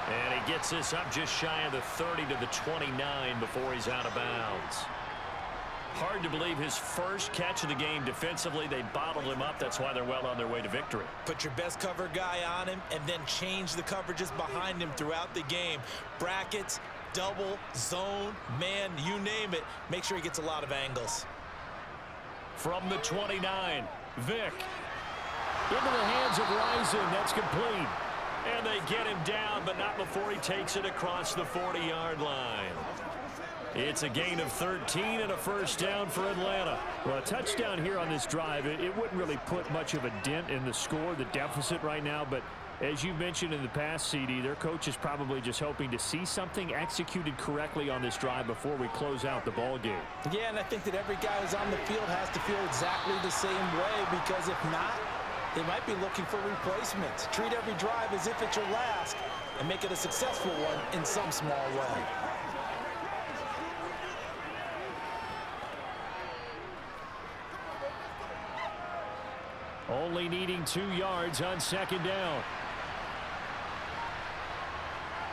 And he gets this up just shy of the 30 to the 29 before he's out of bounds. Hard to believe his first catch of the game defensively. They bottled him up. That's why they're well on their way to victory. Put your best cover guy on him and then change the coverages behind him throughout the game. Brackets, double, zone, man, you name it. Make sure he gets a lot of angles. From the 29, Vick. Into the hands of Rison. That's complete. And they get him down, but not before he takes it across the 40-yard line. It's a gain of 13 and a 1st down for Atlanta. Well, a touchdown here on this drive, it wouldn't really put much of a dent in the score, the deficit right now, but as you mentioned in the past, CD, their coach is probably just hoping to see something executed correctly on this drive before we close out the ball game. Yeah, and I think that every guy who's on the field has to feel exactly the same way, because if not, they might be looking for replacements. Treat every drive as if it's your last and make it a successful one in some small way. Only needing 2 yards on 2nd down.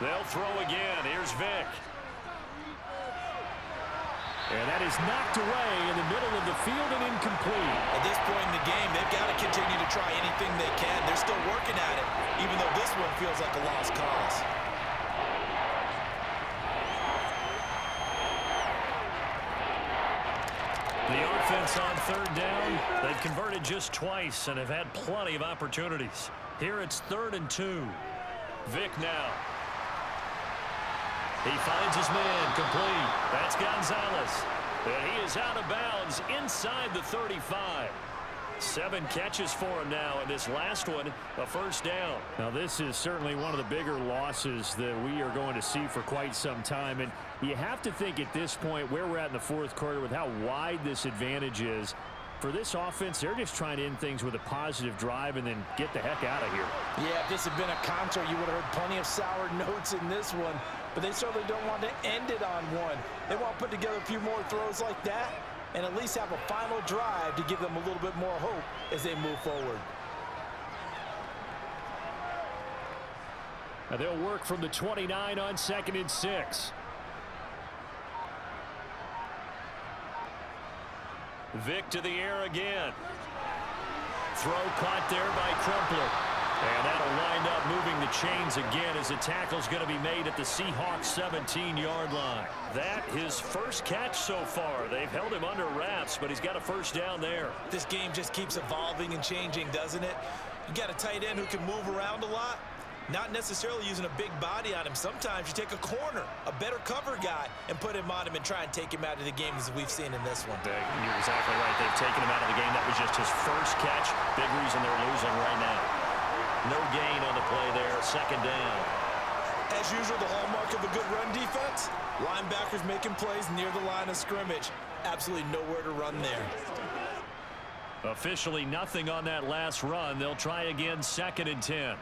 They'll throw again. Here's Vick. And that is knocked away in the middle of the field and incomplete. At this point in the game, they've got to continue to try anything they can. They're still working at it, even though this one feels like a lost cause. The offense on 3rd down, they've converted just twice and have had plenty of opportunities. Here it's 3rd and 2. Vick now. He finds his man, complete. That's Gonzalez. And he is out of bounds inside the 35. 7 catches for him now, and this last one, a first down. Now, this is certainly one of the bigger losses that we are going to see for quite some time. And you have to think at this point where we're at in the fourth quarter with how wide this advantage is. For this offense, they're just trying to end things with a positive drive and then get the heck out of here. Yeah, if this had been a concert, you would have heard plenty of sour notes in this one. But they certainly don't want to end it on one. They want to put together a few more throws like that and at least have a final drive to give them a little bit more hope as they move forward. Now they'll work from the 29 on 2nd and 6. Vic to the air again. Throw caught there by Crumpler. And that'll wind up moving the chains again as the tackle's going to be made at the Seahawks 17-yard line. That his first catch so far. They've held him under wraps, but he's got a first down there. This game just keeps evolving and changing, doesn't it? You got a tight end who can move around a lot. Not necessarily using a big body on him. Sometimes you take a corner, a better cover guy, and put him on him and try and take him out of the game as we've seen in this one. You're exactly right. They've taken him out of the game. That was just his first catch. Big reason they're losing right now. No gain on the play there. Second down. As usual, the hallmark of a good run defense, linebackers making plays near the line of scrimmage. Absolutely nowhere to run there. Officially nothing on that last run. They'll try again 2nd and 10.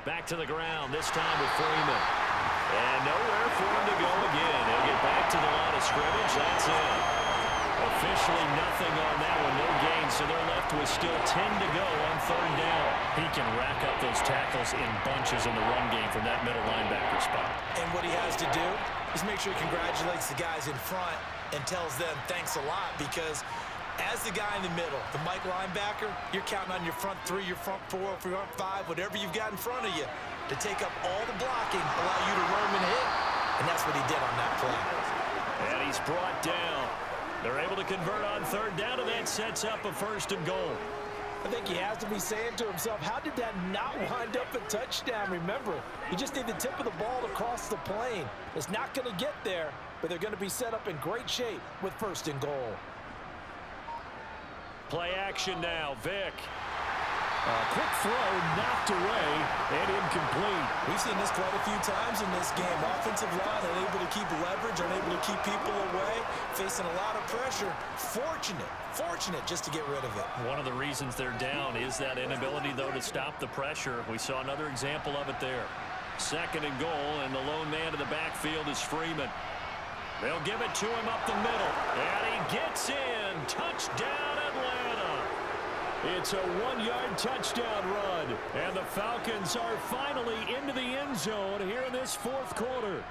Back to the ground, this time with Freeman. And nowhere for him to go again. He'll get back to the line of scrimmage. That's it. Officially nothing on that one. No gain, so they're left with still 10 to go on 3rd down. He can rack up those tackles in bunches in the run game from that middle linebacker spot. And what he has to do is make sure he congratulates the guys in front and tells them thanks a lot, because as the guy in the middle, the Mike linebacker, you're counting on your front 3, your front 4, front 5, whatever you've got in front of you to take up all the blocking, allow you to roam and hit. And that's what he did on that play. And he's brought down. They're able to convert on 3rd down, and that sets up a 1st and goal. I think he has to be saying to himself, how did that not wind up a touchdown? Remember, you just need the tip of the ball to cross the plane. It's not going to get there, but they're going to be set up in great shape with 1st and goal. Play action now, Vic. Quick throw knocked away and incomplete. We've seen this quite a few times in this game. Offensive line unable to keep leverage, unable to keep people away, facing a lot of pressure. Fortunate just to get rid of it. One of the reasons they're down is that inability, though, to stop the pressure. We saw another example of it there. 2nd and goal, and the lone man in the backfield is Freeman. They'll give it to him up the middle, and he gets in. Touchdown, Atlanta. It's a 1-yard touchdown run, and the Falcons are finally into the end zone here in this 4th quarter.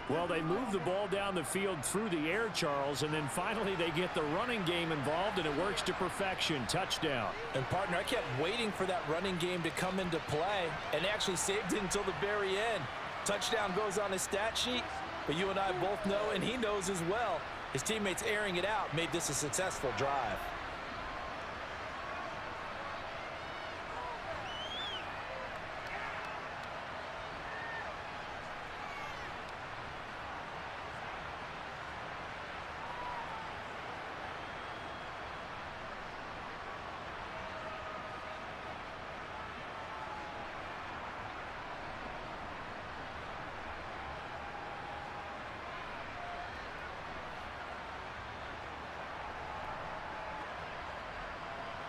Well, they move the ball down the field through the air, Charles, and then finally they get the running game involved, and it works to perfection. Touchdown. And, partner, I kept waiting for that running game to come into play and actually saved it until the very end. Touchdown goes on his stat sheet, but you and I both know, and he knows as well, his teammates airing it out made this a successful drive.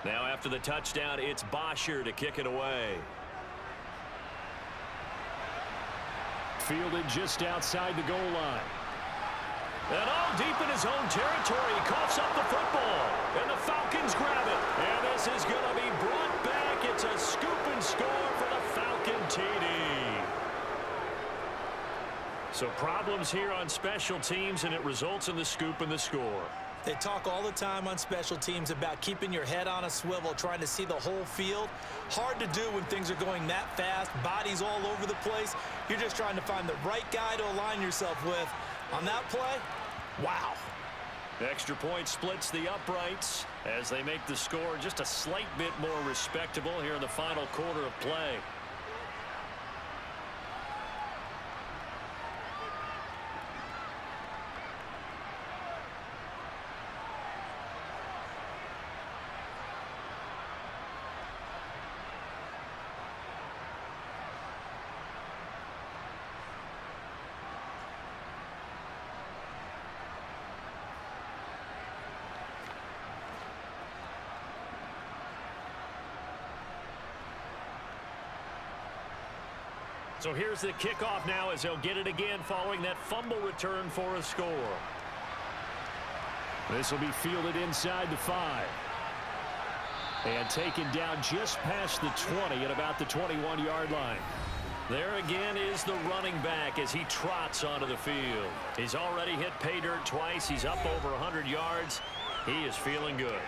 Now after the touchdown, it's Bosher to kick it away. Fielded just outside the goal line. And all deep in his own territory, he coughs up the football. And the Falcons grab it. And this is going to be brought back. It's a scoop and score for the Falcon TD. So problems here on special teams, and it results in the scoop and the score. They talk all the time on special teams about keeping your head on a swivel, trying to see the whole field. Hard to do when things are going that fast, bodies all over the place. You're just trying to find the right guy to align yourself with. On that play, wow. Extra point splits the uprights as they make the score just a slight bit more respectable here in the final quarter of play. So here's the kickoff now as they'll get it again following that fumble return for a score. This will be fielded inside the 5. And taken down just past the 20 at about the 21-yard line. There again is the running back as he trots onto the field. He's already hit pay dirt twice. He's up over 100 yards. He is feeling good.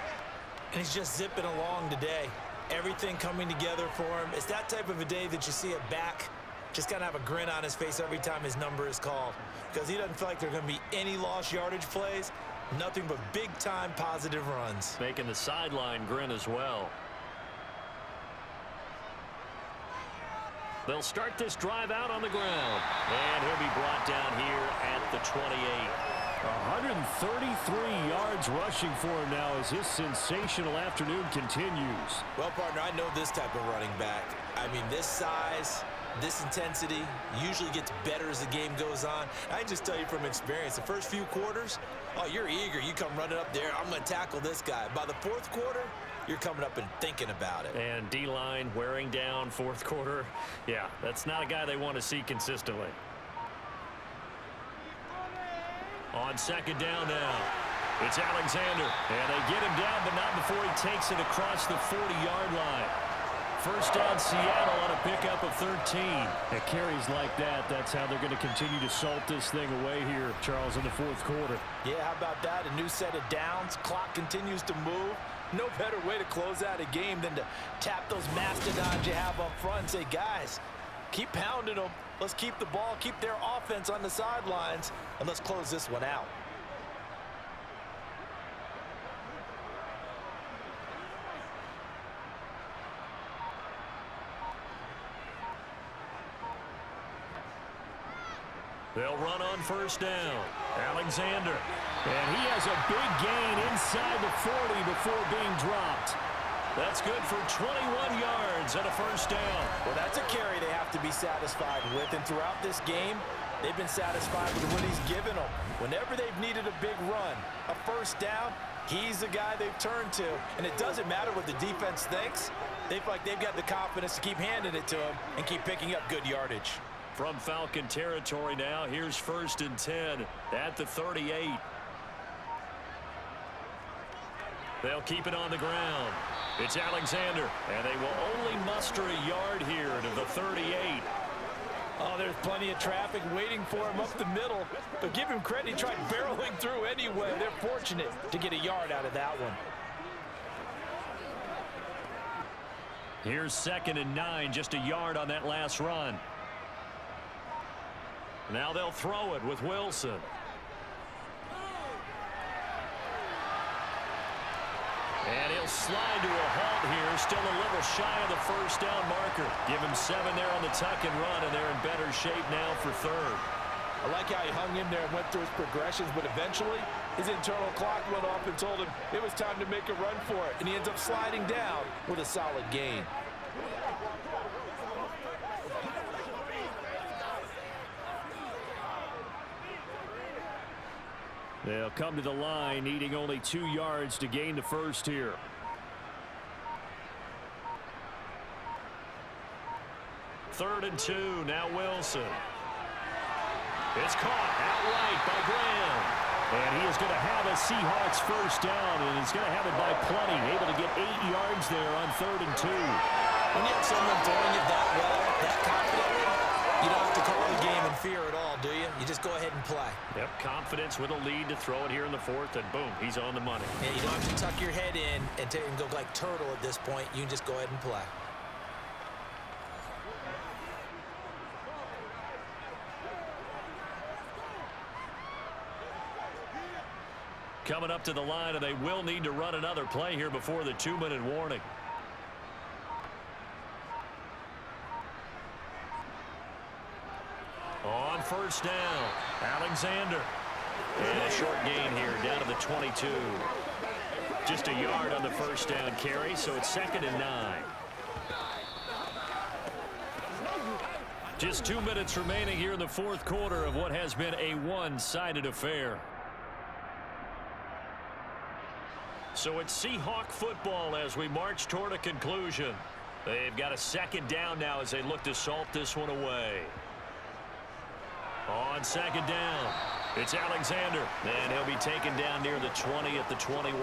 And he's just zipping along today. Everything coming together for him. It's that type of a day that you see a back just kind of have a grin on his face every time his number is called, because he doesn't feel like there are going to be any lost yardage plays. Nothing but big-time positive runs. Making the sideline grin as well. They'll start this drive out on the ground. And he'll be brought down here at the 28. 133 yards rushing for him now as his sensational afternoon continues. Well, partner, I know this type of running back. I mean, this size, this intensity usually gets better as the game goes on. I can just tell you from experience, the first few quarters, oh, you're eager. You come running up there, I'm going to tackle this guy. By the fourth quarter, you're coming up and thinking about it. And D-line wearing down fourth quarter. Yeah, that's not a guy they want to see consistently. On second down now, it's Alexander. And they get him down, but not before he takes it across the 40-yard line. First down, Seattle on a pickup of 13. At carries like that, that's how they're going to continue to salt this thing away here, Charles, in the fourth quarter. Yeah, how about that? A new set of downs. Clock continues to move. No better way to close out a game than to tap those mastodons you have up front and say, guys, keep pounding them. Let's keep the ball, keep their offense on the sidelines, and let's close this one out. They'll run on first down. Alexander. And he has a big gain inside the 40 before being dropped. That's good for 21 yards and a first down. Well, that's a carry they have to be satisfied with. And throughout this game, they've been satisfied with what he's given them. Whenever they've needed a big run, a first down, he's the guy they've turned to. And it doesn't matter what the defense thinks. They feel like they've got the confidence to keep handing it to him and keep picking up good yardage. From Falcon territory now, here's 1st and 10 at the 38. They'll keep it on the ground. It's Alexander, and they will only muster a yard here to the 38. Oh, there's plenty of traffic waiting for him up the middle. But give him credit, he tried barreling through anyway. They're fortunate to get a yard out of that one. Here's 2nd and 9, just a yard on that last run. Now they'll throw it with Wilson. And he'll slide to a halt here, still a little shy of the first down marker. Give him 7 there on the tuck and run, and they're in better shape now for 3rd. I like how he hung in there and went through his progressions, but eventually his internal clock went off and told him it was time to make a run for it, and he ends up sliding down with a solid gain. They'll come to the line, needing only 2 yards to gain the first here. Third and 2, now Wilson. It's caught outright by Graham. And he is going to have a Seahawks first down, and he's going to have it by plenty, able to get 8 yards there on 3rd and 2. When you have someone throwing it that well, that confidently, you don't have to call the game in fear at all, do you? You just go ahead and play. Yep, confidence with a lead to throw it here in the 4th, and boom, he's on the money. Yeah, you don't have to tuck your head in and go like turtle at this point. You can just go ahead and play. Coming up to the line, and they will need to run another play here before the 2-minute warning. On first down, Alexander. And a short gain here down to the 22. Just a yard on the first down carry, so it's 2nd and 9. Just 2 minutes remaining here in the 4th quarter of what has been a one-sided affair. So it's Seahawk football as we march toward a conclusion. They've got a second down now as they look to salt this one away. On second down, it's Alexander. And he'll be taken down near the 20 at the 21.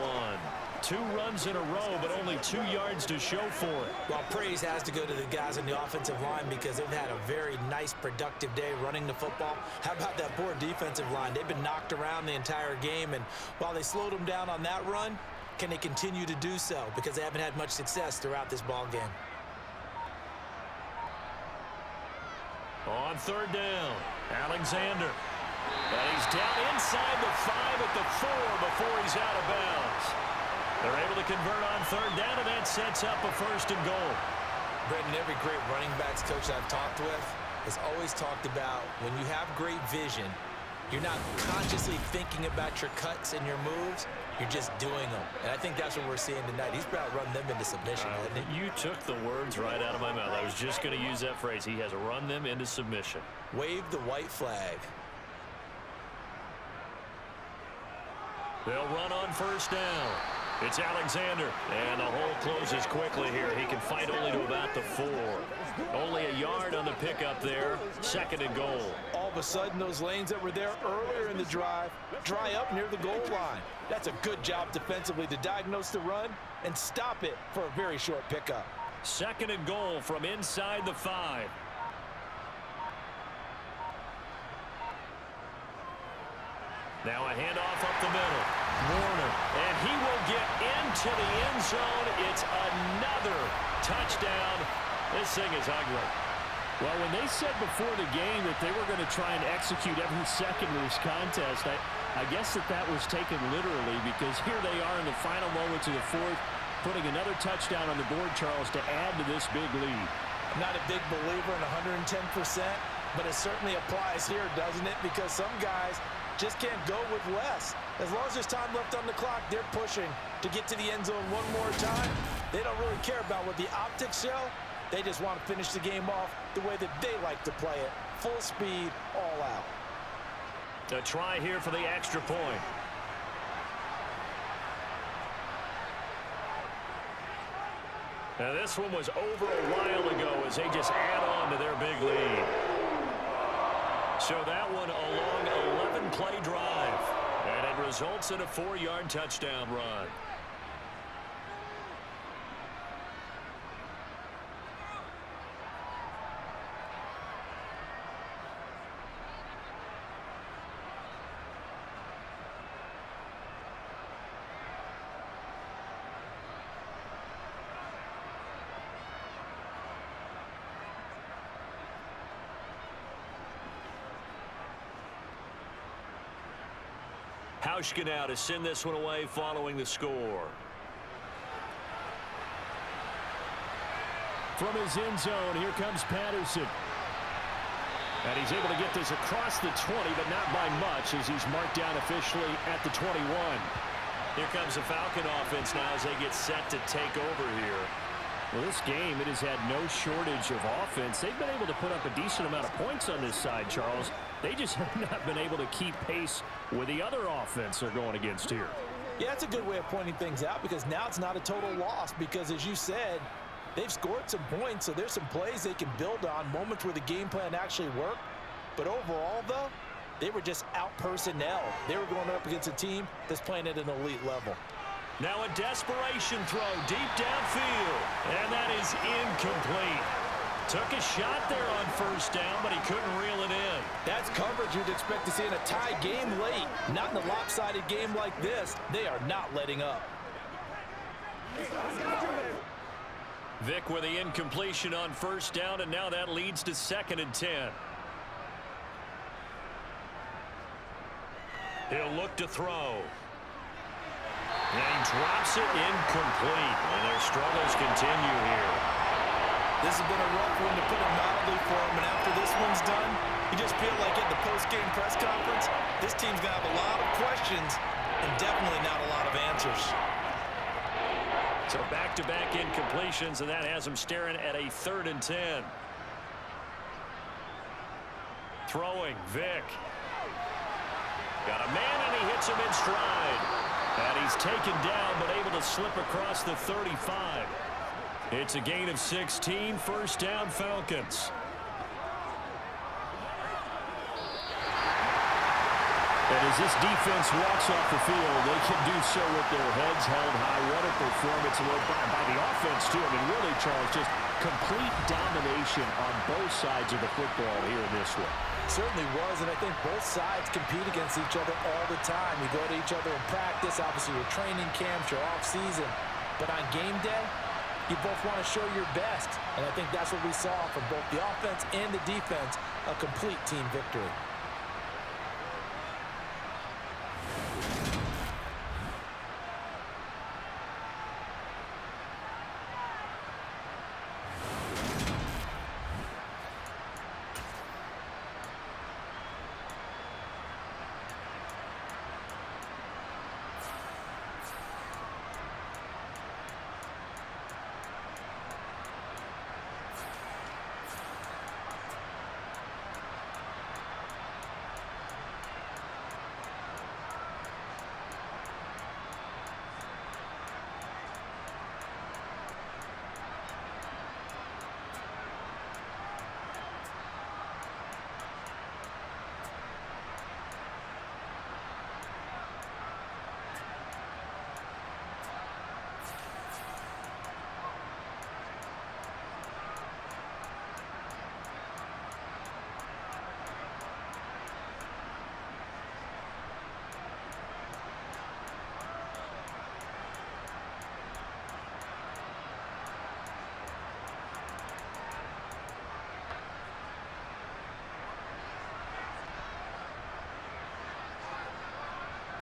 2 runs in a row, but only 2 yards to show for it. Well, praise has to go to the guys on the offensive line because they've had a very nice, productive day running the football. How about that poor defensive line? They've been knocked around the entire game, and while they slowed them down on that run, can they continue to do so? Because they haven't had much success throughout this ball game. On third down, Alexander. And he's down inside the 5 at the 4 before he's out of bounds. They're able to convert on third down, and that sets up a 1st and goal. Brendan, every great running backs coach I've talked with has always talked about when you have great vision, you're not consciously thinking about your cuts and your moves. You're just doing them. And I think that's what we're seeing tonight. He's about to run them into submission, hasn't he? You took the words right out of my mouth. I was just going to use that phrase. He has run them into submission. Wave the white flag. They'll run on first down. It's Alexander, and the hole closes quickly here. He can fight only to about the 4. Only a yard on the pickup there. 2nd and goal. All of a sudden, those lanes that were there earlier in the drive dry up near the goal line. That's a good job defensively to diagnose the run and stop it for a very short pickup. 2nd and goal from inside the 5. Now a handoff up the middle. Warner, and he will get into the end zone. It's another touchdown. This thing is ugly. Well, when they said before the game that they were going to try and execute every second of this contest, I guess that was taken literally, because here they are in the final moments of the 4th, putting another touchdown on the board, Charles, to add to this big lead. I'm not a big believer in 110%, but it certainly applies here, doesn't it? Because some guys just can't go with less. As long as there's time left on the clock, they're pushing to get to the end zone one more time. They don't really care about what the optics show. They just want to finish the game off the way that they like to play it. Full speed, all out. A try here for the extra point. Now this one was over a while ago as they just add on to their big lead. So that one a long 11-play drive, and it results in a 4-yard touchdown run. Hauschka now to send this one away following the score. From his end zone, here comes Patterson. And he's able to get this across the 20, but not by much, as he's marked down officially at the 21. Here comes the Falcon offense now as they get set to take over here. Well, this game, it has had no shortage of offense. They've been able to put up a decent amount of points on this side, Charles. They just have not been able to keep pace with the other offense they're going against here. Yeah, that's a good way of pointing things out, because now it's not a total loss, because as you said, they've scored some points, so there's some plays they can build on, moments where the game plan actually worked. But overall, though, they were just out-personnel. They were going up against a team that's playing at an elite level. Now a desperation throw deep downfield, and that is incomplete. Took a shot there on first down, but he couldn't reel it in. That's coverage you'd expect to see in a tie game late. Not in a lopsided game like this. They are not letting up. Vic with the incompletion on first down, and now that leads to 2nd and 10. He'll look to throw. And he drops it incomplete, and their struggles continue here. This has been a rough one, to put it mildly, for him, and after this one's done, you just feel like at the post-game press conference, this team's going to have a lot of questions and definitely not a lot of answers. So back-to-back incompletions, and that has them staring at a 3rd and 10. Throwing, Vic. Got a man, and he hits him in stride. And he's taken down, but able to slip across the 35. It's a gain of 16, first down Falcons. And as this defense walks off the field, they can do so with their heads held high. What a performance by the offense, too. I mean, really, Charles, just complete domination on both sides of the football here in this one. Certainly was, and I think both sides compete against each other all the time. You go to each other in practice, obviously your training camps, your off-season. But on game day, you both want to show your best. And I think that's what we saw from both the offense and the defense, a complete team victory.